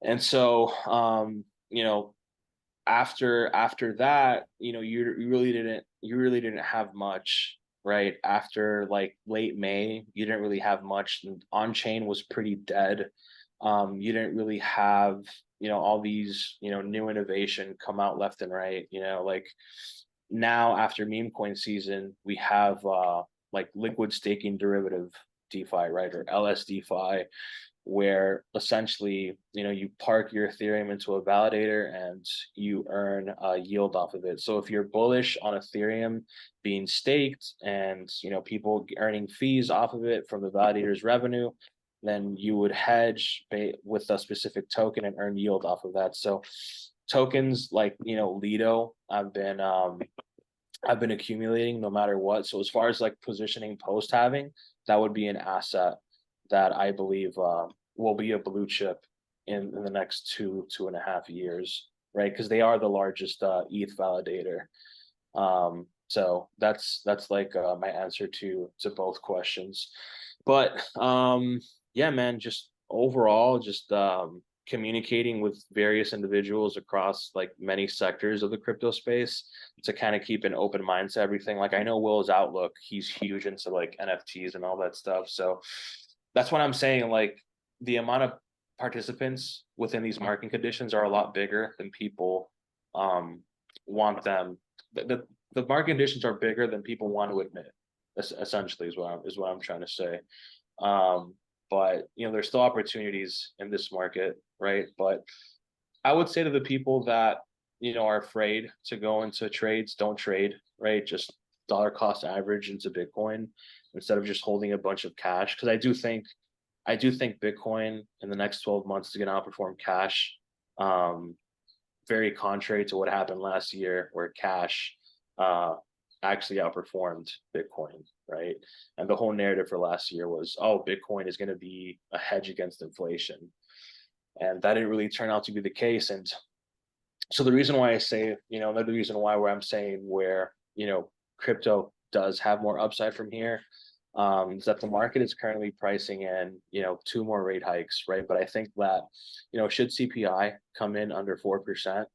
And so, after that, you really didn't have much, right? After like late May, you didn't really have much. On chain was pretty dead. You didn't really have all these new innovation come out left and right. Like now after meme coin season, we have like liquid staking derivative DeFi, right, or LSDFi, where essentially you park your Ethereum into a validator and you earn a yield off of it. So if you're bullish on Ethereum being staked and people earning fees off of it from the validator's revenue, then you would hedge with a specific token and earn yield off of that. So tokens like Lido, I've been accumulating no matter what. So as far as like positioning post halving, that would be an asset that I believe will be a blue chip in the next 2.5 years, right? Because they are the largest ETH validator. So that's like my answer to both questions. But yeah, man, just overall, just communicating with various individuals across like many sectors of the crypto space to kind of keep an open mind to everything. Like I know Will's outlook, he's huge into like NFTs and all that stuff. So that's what I'm saying. Like the amount of participants within these market conditions are a lot bigger than people want them. The market conditions are bigger than people want to admit. Essentially, is what I'm trying to say. But there's still opportunities in this market, right? But I would say to the people that are afraid to go into trades, don't trade, right? Just dollar cost average into Bitcoin instead of just holding a bunch of cash. Because I do think Bitcoin in the next 12 months is going to outperform cash. Very contrary to what happened last year, where cash actually outperformed Bitcoin, right? And the whole narrative for last year was, oh, Bitcoin is going to be a hedge against inflation. And that didn't really turn out to be the case. And so the reason why I say, another reason where I'm saying where, crypto does have more upside from here, is that the market is currently pricing in, 2 more rate hikes, right? But I think that, should CPI come in under 4%,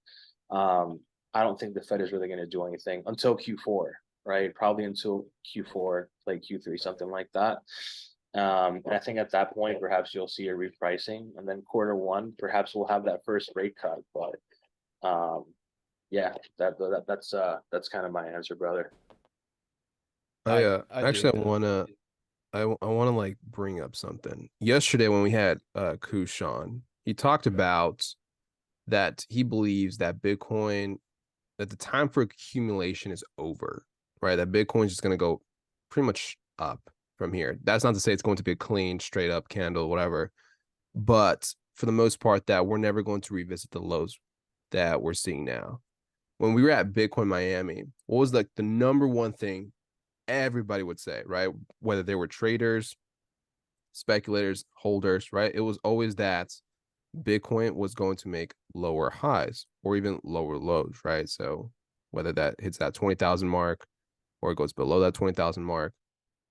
I don't think the Fed is really going to do anything until Q4, right? Probably until Q4, like Q3, something like that. And I think at that point, perhaps you'll see a repricing, and then quarter 1, perhaps we'll have that first rate cut. But yeah, that's kind of my answer, brother. I do Actually, I too. wanna I wanna like bring up something. Yesterday when we had Kushan, he talked about that he believes that Bitcoin, that the time for accumulation is over, right? That Bitcoin's just gonna go pretty much up from here. That's not to say it's going to be a clean, straight up candle, whatever. But for the most part, that we're never going to revisit the lows that we're seeing now. When we were at Bitcoin Miami, what was like the number one thing everybody would say, right? Whether they were traders, speculators, holders, right? It was always that Bitcoin was going to make lower highs or even lower lows, right? So whether that hits that 20,000 mark or it goes below that 20,000 mark,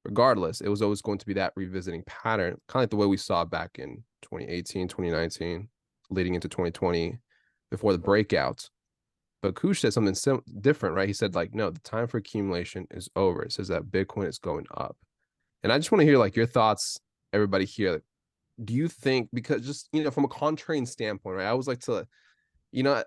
regardless, it was always going to be that revisiting pattern, kind of like the way we saw back in 2018, 2019, leading into 2020 before the breakouts. But Kush said something different, right? He said, like, no, the time for accumulation is over. It says that Bitcoin is going up. And I just want to hear like your thoughts, everybody here. Do you think, because just, from a contrarian standpoint, right? I always like to,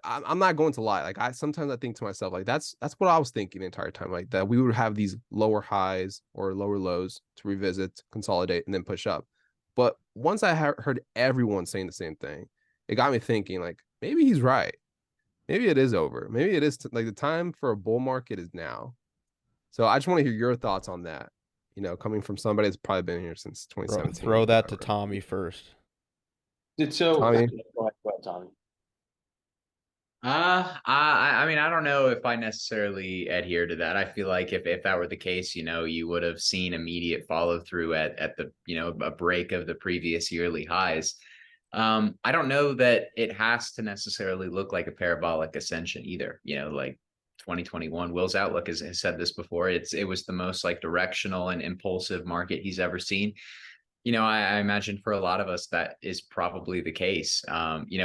I'm not going to lie. Like sometimes I think to myself, like that's what I was thinking the entire time, like that we would have these lower highs or lower lows to revisit, consolidate, and then push up. But once I heard everyone saying the same thing, it got me thinking, like maybe he's right. Maybe it is over. Maybe it is like the time for a bull market is now. So I just want to hear your thoughts on that. Coming from somebody that's probably been here since Throw, 2017. throw that to Whatever. Tommy first. So Tommy? go ahead, Tommy. I mean, I don't know if I necessarily adhere to that. I feel like if that were the case, you would have seen immediate follow through at the, a break of the previous yearly highs. I don't know that it has to necessarily look like a parabolic ascension either. Like 2021, Will's Outlook has said this before. It was the most like directional and impulsive market he's ever seen. I imagine for a lot of us that is probably the case.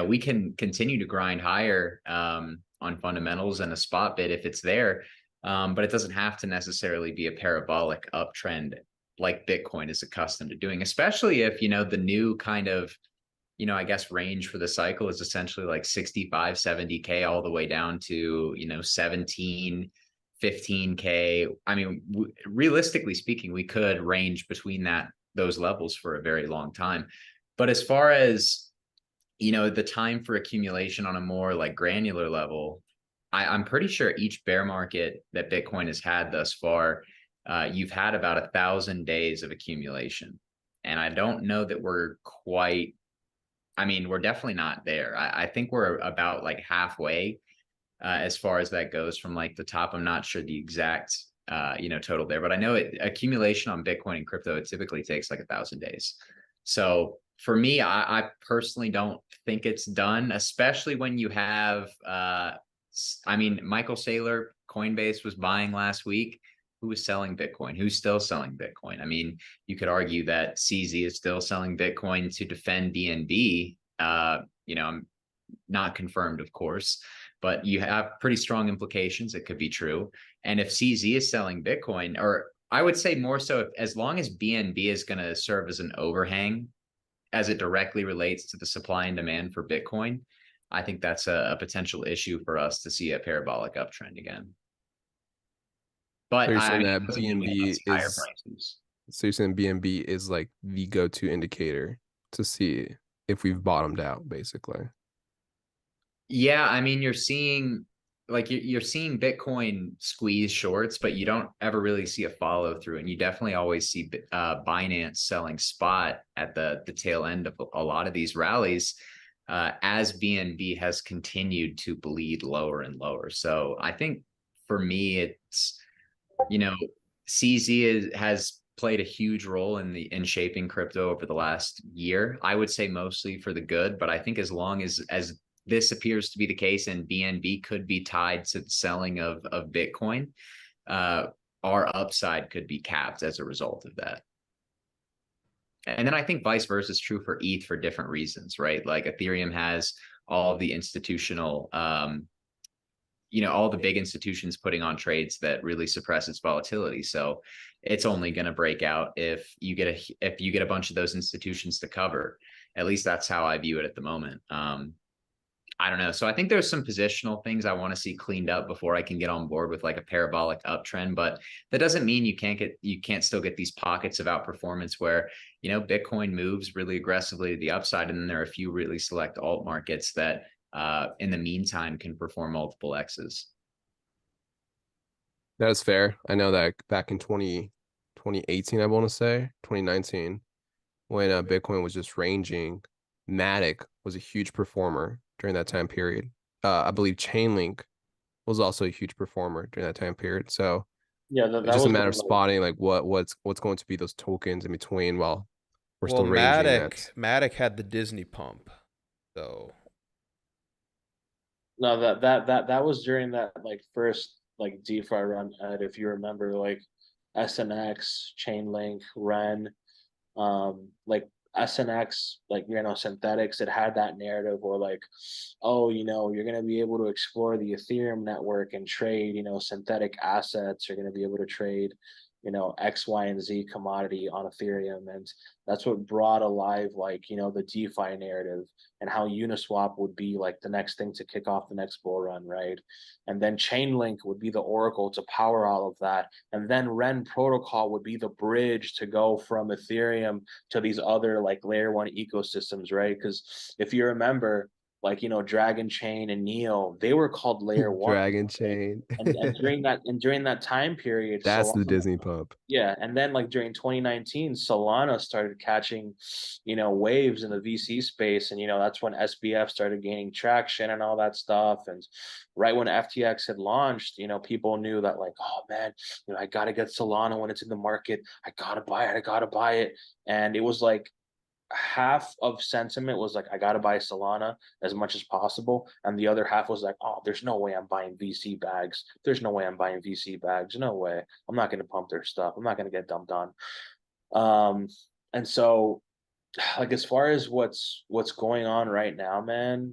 We can continue to grind higher on fundamentals and a spot bid if it's there, but it doesn't have to necessarily be a parabolic uptrend like Bitcoin is accustomed to doing, especially if, the new kind of, I guess range for the cycle is essentially like 65, 70K all the way down to, 17, 15K. I mean, realistically speaking, we could range between those levels for a very long time. But as far as, the time for accumulation on a more like granular level, I'm pretty sure each bear market that Bitcoin has had thus far, you've had about 1,000 days of accumulation. And I don't know that we're quite, I mean, we're definitely not there. I think we're about like halfway as far as that goes from like the top. I'm not sure the exact total there, but I know accumulation on Bitcoin and crypto, it typically takes like 1,000 days. So for me, I personally don't think it's done, especially when you have I mean, Michael Saylor, Coinbase was buying last week. Who was selling Bitcoin? Who's still selling Bitcoin? I mean, you could argue that CZ is still selling Bitcoin to defend BNB. I'm not confirmed, of course, but you have pretty strong implications. It could be true. And if CZ is selling Bitcoin, or I would say more so, as long as BNB is going to serve as an overhang as it directly relates to the supply and demand for Bitcoin, I think that's a potential issue for us to see a parabolic uptrend again. But So you're I saying mean, that it doesn't mean we don't BNB see higher is prices. so you're saying BNB is like the go-to indicator to see if we've bottomed out, basically. Yeah, I mean, you're seeing like you're seeing Bitcoin squeeze shorts, but you don't ever really see a follow through, and you definitely always see Binance selling spot at the tail end of a lot of these rallies as BNB has continued to bleed lower and lower. So I think for me, it's CZ has played a huge role in shaping crypto over the last year. I would say mostly for the good, but I think as long as this appears to be the case and BNB could be tied to the selling of Bitcoin, our upside could be capped as a result of that. And then I think vice versa is true for ETH for different reasons, right? Like Ethereum has all of the institutional all the big institutions putting on trades that really suppress its volatility. So it's only going to break out if you get a bunch of those institutions to cover. At least that's how I view it at the moment. I don't know. So I think there's some positional things I want to see cleaned up before I can get on board with like a parabolic uptrend. But that doesn't mean you can't still get these pockets of outperformance where, Bitcoin moves really aggressively to the upside. And then there are a few really select alt markets that in the meantime can perform multiple X's. That is fair. I know that back in 2018, I want to say 2019, when Bitcoin was just ranging, Matic was a huge performer during that time period. I believe Chainlink was also a huge performer during that time period. So Yeah, it's that just a was matter of the, spotting like what's going to be those tokens in between while we're Well, still ranging. That's Matic had the Disney pump, so no, that was during that like first like DeFi run, if you remember, like SNX, Chainlink, Ren, like SNX, like synthetics, it had that narrative where like, oh, you're gonna be able to explore the Ethereum network and trade, synthetic assets. You're gonna be able to trade, X, Y, and Z commodity on Ethereum. And that's what brought alive like, the DeFi narrative and how Uniswap would be like the next thing to kick off the next bull run, right? And then Chainlink would be the oracle to power all of that. And then Ren protocol would be the bridge to go from Ethereum to these other like layer one ecosystems, right? Because if you remember, like Dragon Chain and Neo, they were called layer one. Dragon Right? Chain. And during that time period, That's the Solana, Disney pump. yeah, and then like during 2019, Solana started catching, waves in the VC space, and that's when SBF started gaining traction and all that stuff. And right when FTX had launched, people knew that like, oh man, I gotta get Solana when it's in the market. I gotta buy it. I gotta buy it. And it was like half of sentiment was like, I gotta buy Solana as much as possible, and the other half was like, oh, there's no way I'm buying VC bags. There's no way I'm buying VC bags. No way. I'm not gonna pump their stuff. I'm not gonna get dumped on. And so, like as far as what's going on right now, man,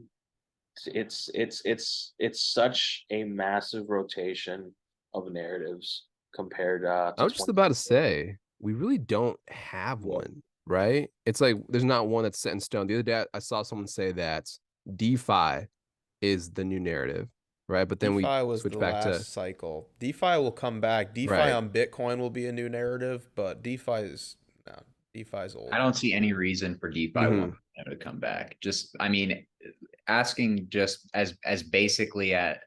it's such a massive rotation of narratives compared I to was just about to 20. say we really don't have Yeah. one, right? It's like there's not one that's set in stone. The other day I saw someone say that DeFi is the new narrative, right? But then we DeFi was switch the back to last cycle. DeFi will come back. DeFi right. on Bitcoin will be a new narrative, but DeFi's I old. don't see any reason for DeFi Mhm. 1.0 to come back. Just, I mean, asking just as basically as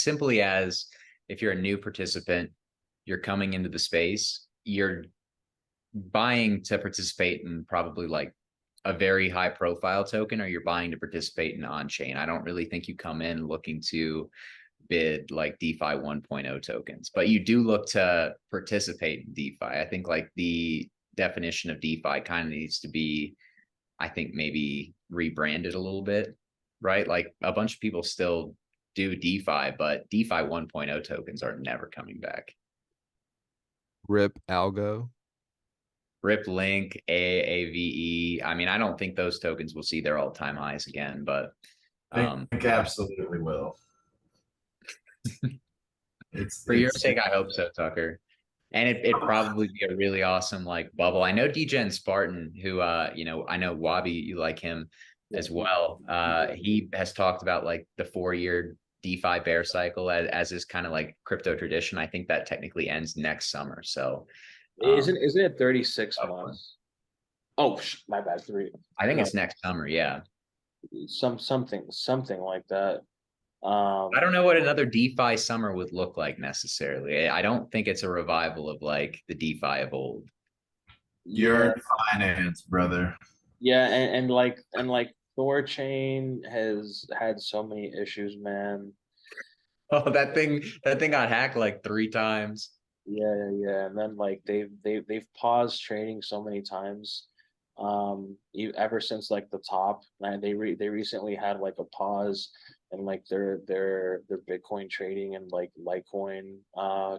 simply as if you're a new participant, you're coming into the space, you're buying to participate in probably like a very high profile token, or you're buying to participate in on chain. I don't really think you come in looking to bid like DeFi 1.0 tokens, but you do look to participate in DeFi. I think like the definition of DeFi kind of needs to be, I think maybe rebranded a little bit, right? Like a bunch of people still do DeFi, but DeFi 1.0 tokens are never coming back. Rip Algo. Rip Link, AAVE. I mean, I don't think those tokens will see their all-time highs again, but I think absolutely will. for your sake, I hope so, Tucker. And it'd probably be a really awesome like bubble. I know DGen Spartan, who I know Wabi, you like him as well. He has talked about like the 4-year DeFi bear cycle as this kind of like crypto tradition. I think that technically ends next summer. So Isn't it 36 months? Oh, my bad. Three. I think No, it's next summer. Yeah. something like that. I don't know what another DeFi summer would look like necessarily. I don't think it's a revival of like the DeFi of old. Yeah, You're in finance, brother. yeah, and like Thor Chain has had so many issues, man. Oh, that thing got hacked like 3 times. Yeah, and then like they've paused trading so many times, ever since like the top. And they recently had like a pause in like their Bitcoin trading and like Litecoin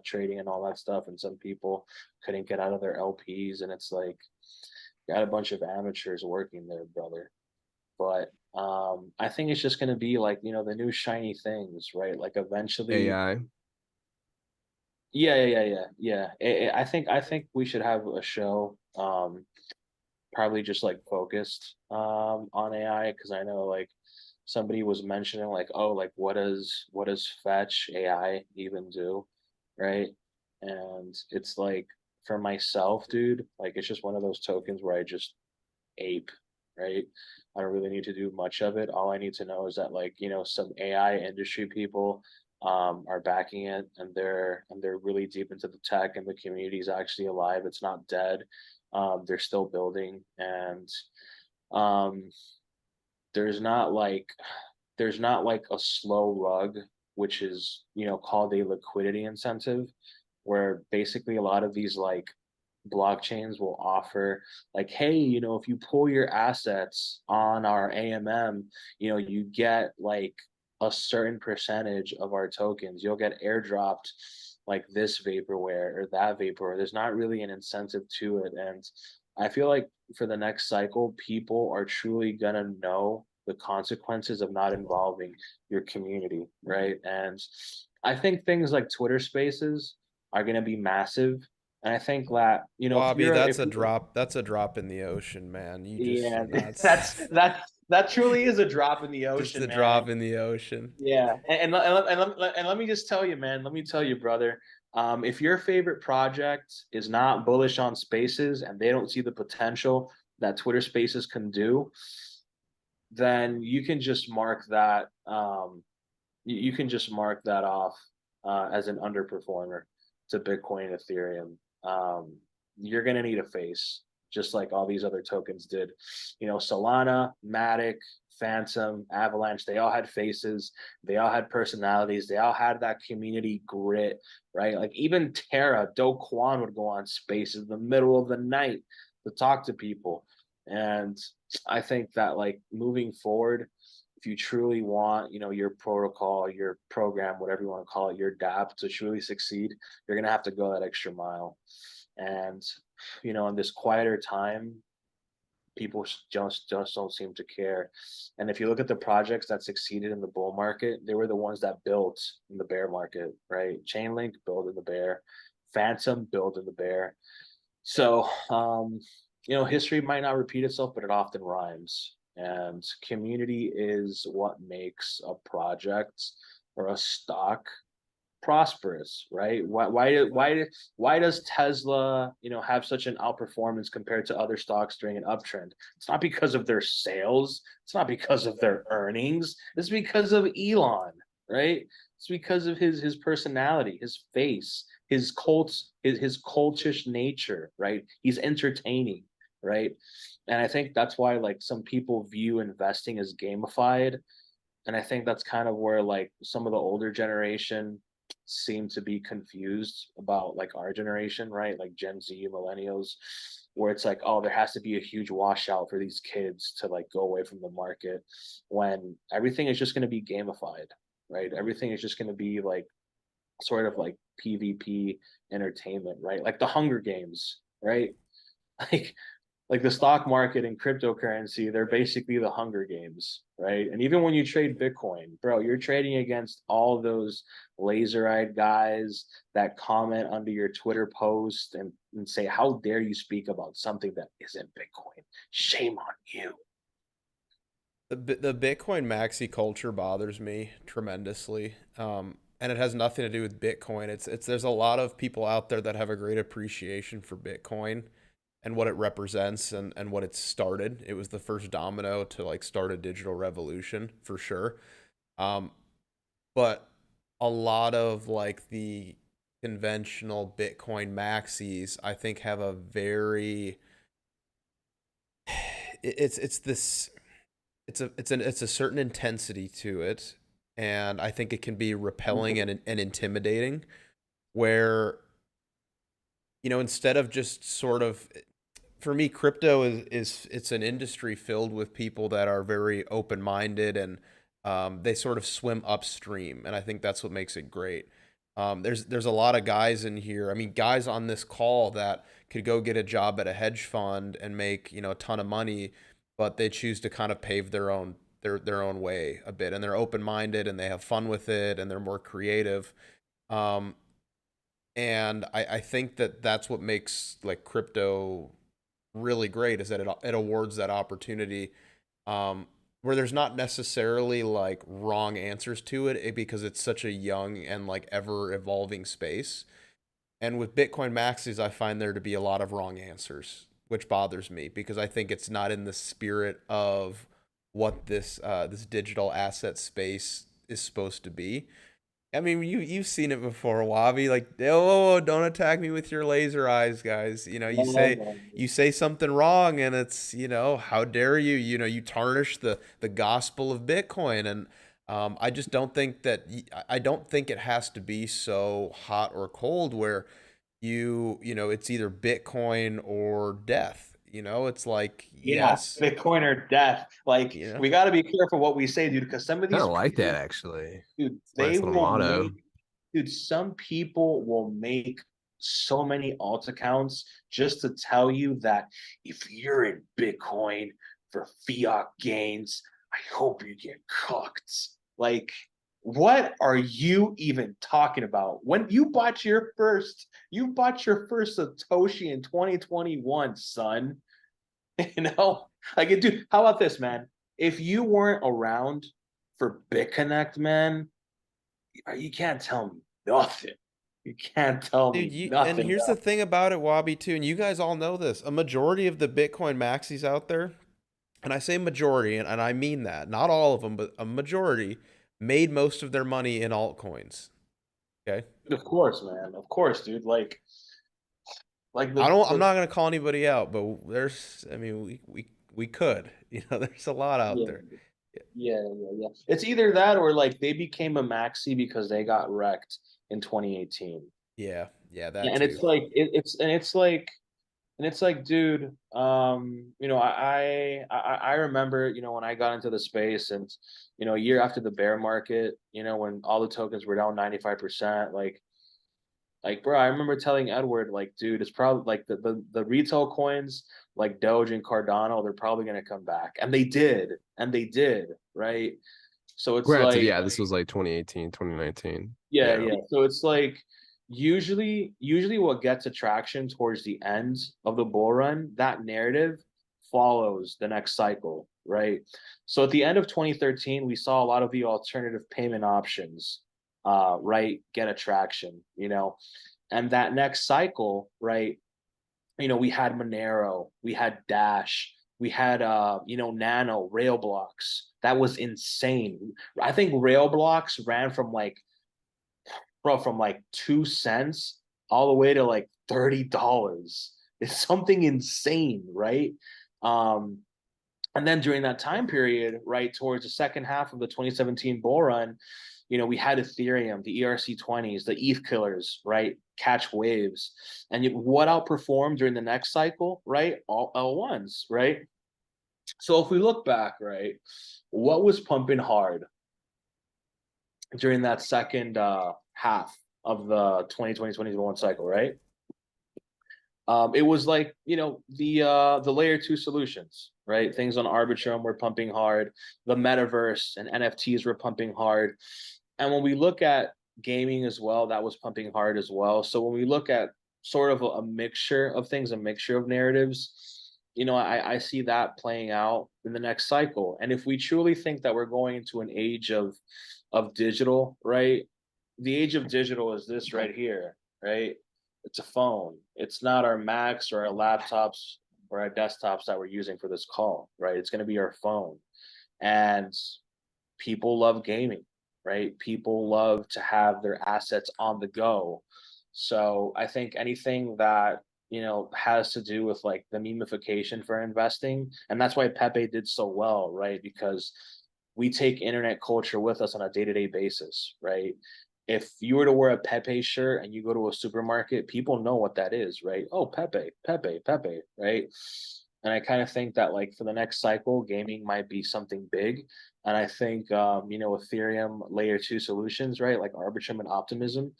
trading and all that stuff. And some people couldn't get out of their LPs, and it's like got a bunch of amateurs working there, brother. But I think it's just going to be like, the new shiny things, right? Like eventually, AI. yeah. I think we should have a show, probably just like focused on AI, because I know like somebody was mentioning like, oh, like what does fetch AI even do, right? And it's like, for myself, dude, like it's just one of those tokens where I just ape, right? I don't really need to do much of it. All I need to know is that like, some AI industry people are backing it, and they're really deep into the tech, and the community is actually alive. It's not dead. They're still building, and um there's not like there's not like a slow rug, which is, called a liquidity incentive, where basically a lot of these like blockchains will offer like, hey, if you pull your assets on our AMM, you get like a certain percentage of our tokens. You'll get airdropped like this vaporware or that vaporware. There's not really an incentive to it. And I feel like for the next cycle, people are truly gonna know the consequences of not involving your community, right? And I think things like Twitter Spaces are gonna be massive. And I think that, if Bobby, you're if that's a you're drop. That's a drop in the ocean, man. You just yeah, that's that truly is a drop in the just ocean, a man. drop in the ocean. Yeah, and let me just tell you, man. Let me tell you, brother. If your favorite project is not bullish on Spaces and they don't see the potential that Twitter Spaces can do, then you can just mark that. You can just mark that off as an underperformer to Bitcoin and Ethereum. You're gonna need a face, just like all these other tokens did. Solana, Matic, Phantom, Avalanche, they all had faces, they all had personalities, they all had that community grit, right? Like even Terra, Do Kwon would go on spaces in the middle of the night to talk to people. And I think that like moving forward, if you truly want, your protocol, your program, whatever you want to call it, your DApp to truly succeed, you're gonna have to go that extra mile. And in this quieter time, people just don't seem to care. And if you look at the projects that succeeded in the bull market, they were the ones that built in the bear market, right? Chainlink built in the bear, Phantom built in the bear. So, history might not repeat itself, but it often rhymes. And community is what makes a project or a stock prosperous, right? Why does Tesla, have such an outperformance compared to other stocks during an uptrend? It's not because of their sales. It's not because of their earnings. It's because of Elon, right? It's because of his personality, his face, his cultish nature, right? He's entertaining, right? And I think that's why like some people view investing as gamified, and I think that's kind of where like some of the older generation seem to be confused about like our generation, right? Like Gen Z, millennials, where it's like, oh, there has to be a huge washout for these kids to like go away from the market, when everything is just going to be gamified, right? Everything is just going to be like sort of like PvP entertainment, right? Like the Hunger Games, right? Like like the stock market and cryptocurrency, they're basically the Hunger Games, right? And even when you trade Bitcoin, bro, you're trading against all those laser-eyed guys that comment under your Twitter post and say, how dare you speak about something that isn't Bitcoin? Shame on you. The Bitcoin maxi culture bothers me tremendously. And it has nothing to do with Bitcoin. It's there's a lot of people out there that have a great appreciation for Bitcoin and what it represents and what it started. It was the first domino to like start a digital revolution for sure. Um, but a lot of like the conventional Bitcoin maxis, I think, have a very it's this it's a certain intensity to it, and I think it can be repelling and intimidating. Where instead of just sort of, for me, crypto is it's an industry filled with people that are very open minded, and they sort of swim upstream, and I think that's what makes it great. There's a lot of guys in here. I mean, guys on this call that could go get a job at a hedge fund and make a ton of money, but they choose to kind of pave their own way a bit, and they're open minded and they have fun with it and they're more creative. Um, and I think that that's what makes like crypto really great, is that it awards that opportunity, where there's not necessarily like wrong answers to because it's such a young and like ever evolving space. And with Bitcoin maxis, I find there to be a lot of wrong answers, which bothers me because I think it's not in the spirit of what this digital asset space is supposed to be. I mean, you've seen it before, Wabi. Like, oh, don't attack me with your laser eyes, guys. You know, you say something wrong, and it's, how dare you? You tarnish the gospel of Bitcoin, and I just don't think that I don't think it has to be so hot or cold where it's either Bitcoin or death. It's like, Yeah, yes, Bitcoin or death. Like, you know. we got to be careful what we say, dude, because some of I these don't like that people, actually. dude, Nice they little will motto. make, dude, some people will make so many alt accounts just to tell you that if you're in Bitcoin for fiat gains, I hope you get cooked. Like, what are you even talking about? When you bought your first Satoshi in 2021, son. Like, dude, how about this, man? If you weren't around for BitConnect, man, you can't tell me nothing. You can't tell Dude, me and nothing, here's bro. the thing about it, Wabi, too, and you guys all know this. A majority of the Bitcoin maxis out there, and I say majority, and I mean that, not all of them, but a majority, made most of their money in altcoins. Okay? Of course, man. Of course, dude. Like I'm the not gonna call anybody out, but I mean, we could. There's a lot out yeah, there. yeah. It's either that or like they became a maxi because they got wrecked in 2018. Yeah, yeah, Yeah, that and too. it's like it's like, dude, I remember, when I got into the space and, a year after the bear market, when all the tokens were down 95%, bro, I remember telling Edward, like, dude, it's probably like the retail coins like Doge and Cardano, they're probably gonna come back. And they did, right? So it's Granted, like, yeah, this was like 2018, 2019. yeah, Yeah. yeah. So it's like usually what gets attraction towards the end of the bull run, that narrative follows the next cycle, right? So at the end of 2013, we saw a lot of the alternative payment options, right, get attraction, and that next cycle, right? We had Monero, we had Dash, we had Nano, Rail Blocks. That was insane. I think Rail Blocks ran from like 2 cents all the way to like $30. It's something insane, right? Um, and then during that time period, right, towards the second half of the 2017 bull run, we had Ethereum, the ERC20s, the ETH killers, right, catch waves. And what outperformed during the next cycle, right? All L1s, right? So if we look back, right, what was pumping hard during that second half of the 2020-2021 cycle, right? It was like, the layer two solutions, right? Things on Arbitrum were pumping hard, the metaverse and NFTs were pumping hard. And when we look at gaming as well, that was pumping hard as well. So when we look at sort of a mixture of things, a mixture of narratives, I see that playing out in the next cycle. And if we truly think that we're going into an age of digital, right? The age of digital is this right here, right? It's a phone. It's not our Macs or our laptops or our desktops that we're using for this call, right? It's going to be our phone. And people love gaming, right? People love to have their assets on the go. So I think anything that, has to do with like the memification for investing, and that's why Pepe did so well, right? Because we take internet culture with us on a day-to-day basis, right? If you were to wear a Pepe shirt and you go to a supermarket, people know what that is, right? Oh, Pepe, Pepe, Pepe, right? And I kind of think that like for the next cycle, gaming might be something big. And I think Ethereum layer two solutions, right, like Arbitrum and Optimism,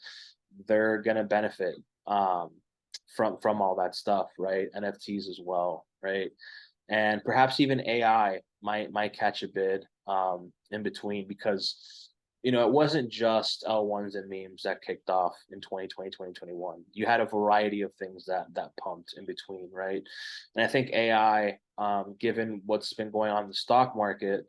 they're gonna benefit from all that stuff, right? NFTs as well, right? And perhaps even AI might catch a bid in between, because it wasn't just L1s and memes that kicked off in 2020, 2021. You had a variety of things that pumped in between, right? And I think AI, given what's been going on in the stock market,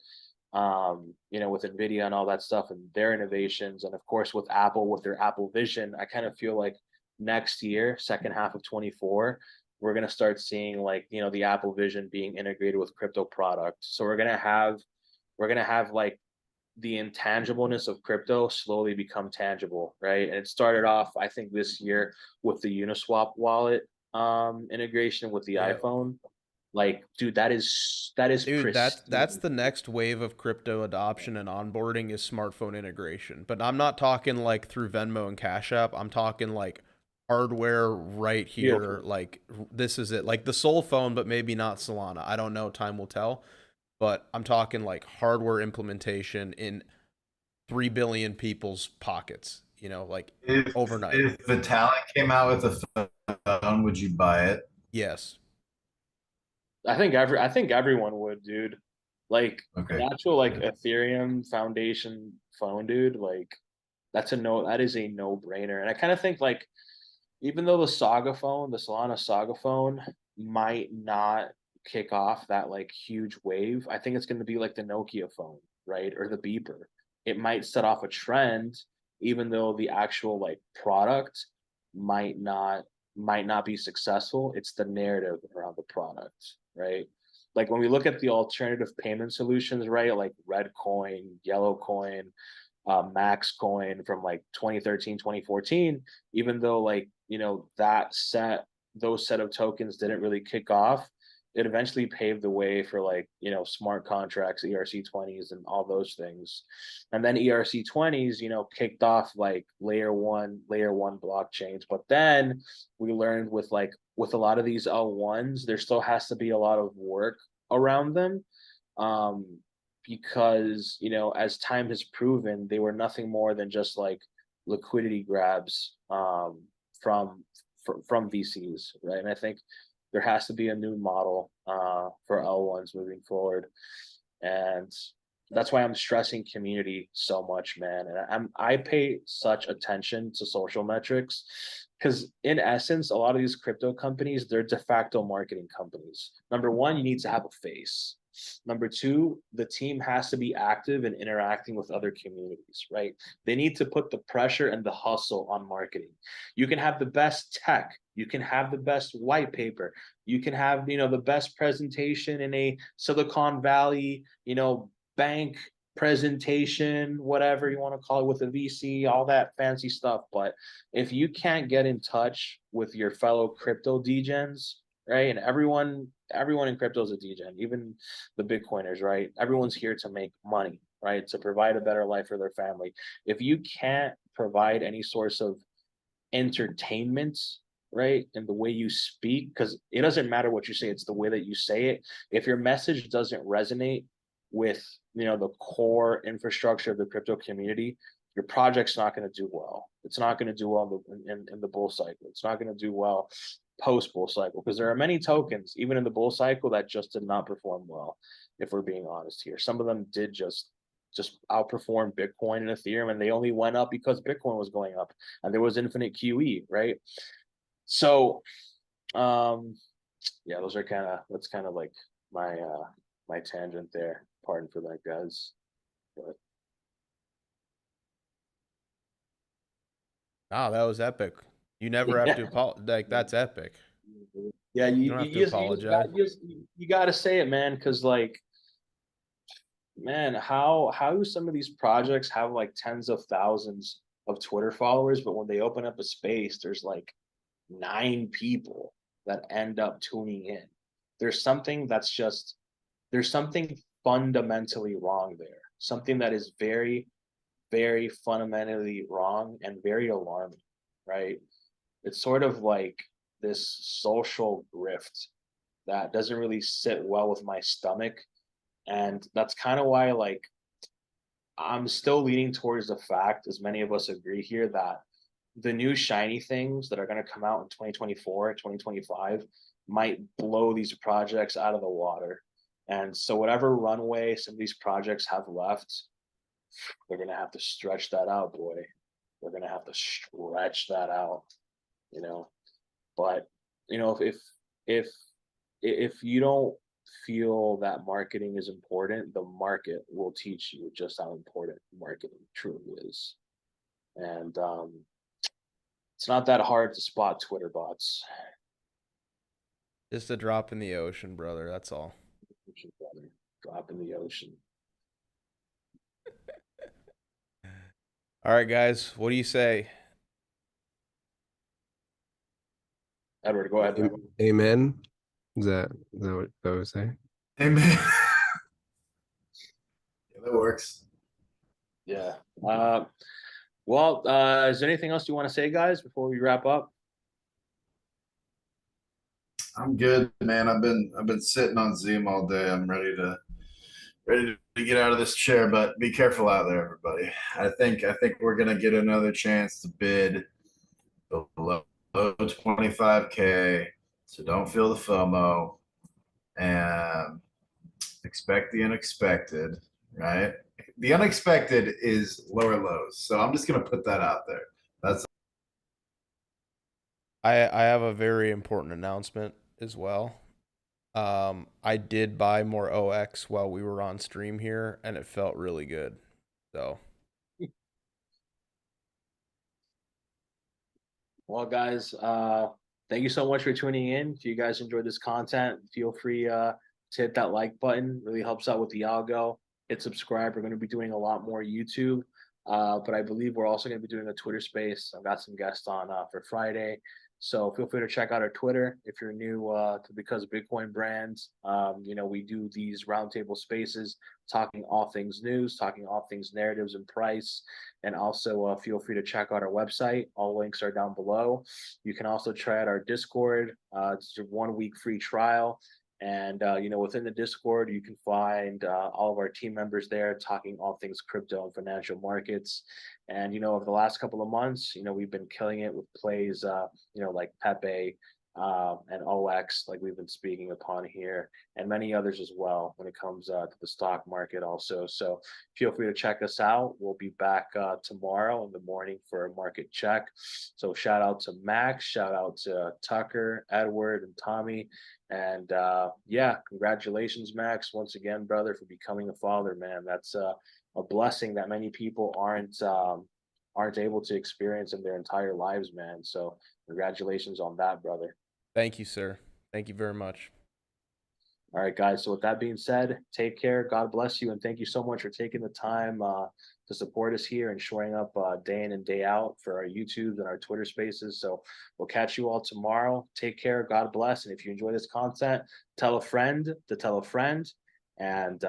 with Nvidia and all that stuff and their innovations, and of course with Apple with their Apple Vision, I kind of feel like next year, second half of 24, we're gonna start seeing like the Apple Vision being integrated with crypto products. So we're gonna have like the intangibleness of crypto slowly become tangible, right? And it started off, I think, this year with the Uniswap wallet integration with the Yeah. iPhone. Like, dude, that is Dude, that's pristine. the next wave of crypto adoption and onboarding is smartphone integration. But I'm not talking like through Venmo and Cash App. I'm talking like hardware right Real here. food. Like this is it. Like the Soul phone, but maybe not Solana. I don't know. Time will tell. But I'm talking like hardware implementation in 3 billion people's pockets, like If overnight. if Vitalik came out with a phone, would you buy it? Yes. I think everyone would, dude. Like an Okay. actual like Ethereum Foundation phone, dude. Like that is a no brainer. And I kind of think like even though the Solana Saga phone might not kick off that like huge wave, I think it's going to be like the Nokia phone, right? Or the beeper. It might set off a trend, even though the actual like product might not might not be successful. It's the narrative around the product, right? Like when we look at the alternative payment solutions, right? Like Red Coin, Yellow Coin, Max Coin from like 2013, 2014, even though like, those set of tokens didn't really kick off, it eventually paved the way for like, smart contracts, ERC20s and all those things. And then ERC20s, kicked off like layer one blockchains. But then we learned with a lot of these L1s, there still has to be a lot of work around them. Um, because as time has proven, they were nothing more than just like liquidity grabs from from VCs, right? And I think there has to be a new model for L1s moving forward, and that's why I'm stressing community so much, man. And I pay such attention to social metrics because in essence, a lot of these crypto companies, they're de facto marketing companies. Number one, you need to have a face. Number two, the team has to be active and interacting with other communities, right? They need to put the pressure and the hustle on marketing. You can have the best tech, you can have the best white paper, you can have, the best presentation in a Silicon Valley, bank presentation, whatever you want to call it, with a VC, all that fancy stuff. But if you can't get in touch with your fellow crypto degens, right? And everyone in crypto is a degen, even the Bitcoiners, right? Everyone's here to make money, right? To provide a better life for their family. If you can't provide any source of entertainment, right, and the way you speak, because it doesn't matter what you say, it's the way that you say it. If your message doesn't resonate with the core infrastructure of the crypto community, your project's not going to do well. It's not going to do well in the bull cycle. It's not going to do well post bull cycle, because there are many tokens even in the bull cycle that just did not perform well. If we're being honest here, some of them did just outperform Bitcoin and Ethereum, and they only went up because Bitcoin was going up and there was infinite QE, right? So yeah, that's kind of like my tangent there. Pardon for that, guys. But Wow, that was epic. You never have to yeah, apologize. Like that's epic. yeah, You don't have to apologize. you got to say it, man, because like, man, how do some of these projects have like tens of thousands of Twitter followers, but when they open up a space, there's like 9 people that end up tuning in. There's something that's just there's something fundamentally wrong there. Something that is very, very fundamentally wrong and very alarming, right? It's sort of like this social grift that doesn't really sit well with my stomach. And that's kind of why, like, I'm still leaning towards the fact, as many of us agree here, that the new shiny things that are going to come out in 2024, 2025 might blow these projects out of the water. And so whatever runway some of these projects have left, they're gonna have to stretch that out, boy. They're gonna have to stretch that out, you know. But if if you don't feel that marketing is important, the market will teach you just how important marketing truly is. And it's not that hard to spot Twitter bots. Just a drop in the ocean, brother. That's all. Brother, drop in the ocean. All right, guys. What do you say? Edward, go ahead, man. Amen. Is that what I would say? Amen. Yeah, that works. Yeah. Well, is there anything else you want to say, guys, before we wrap up? I'm good, man. I've been sitting on Zoom all day. I'm ready to get out of this chair, but be careful out there, everybody. I think we're gonna get another chance to bid below 25K. So don't feel the FOMO and expect the unexpected, right? The unexpected is lower lows. So I'm just gonna put that out there. That's I have a very important announcement as well. I did buy more OX while we were on stream here, and it felt really good. So Well, guys, thank you so much for tuning in. If you guys enjoyed this content, feel free to hit that like button. Really helps out with the algo. Hit subscribe. We're going to be doing a lot more YouTube, but I believe we're also going to be doing a Twitter space. I've got some guests on for Friday. So feel free to check out our Twitter if you're new to Because Bitcoin brands. We do these roundtable spaces, talking all things news, talking all things narratives and price. And also feel free to check out our website. All links are down below. You can also try out our Discord. It's a 1 week free trial. And within the Discord, you can find all of our team members there talking all things crypto and financial markets. And over the last couple of months, we've been killing it with plays, like Pepe and OX, like we've been speaking upon here, and many others as well when it comes to the stock market also. So feel free to check us out. We'll be back tomorrow in the morning for a market check. So shout out to Max, shout out to Tucker, Edward, and Tommy. And yeah, congratulations, Max, once again, brother, for becoming a father, man. That's a blessing that many people aren't able to experience in their entire lives, man. So congratulations on that, brother. thank you, sir. Thank you very much. All right, guys. So with that being said, take care. God bless you, and thank you so much for taking the time to support us here and showing up day in and day out for our YouTubes and our Twitter Spaces. So we'll catch you all tomorrow. Take care. God bless. And if you enjoy this content, tell a friend to tell a friend. And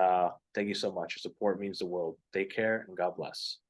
thank you so much. Your support means the world. Take care and God bless.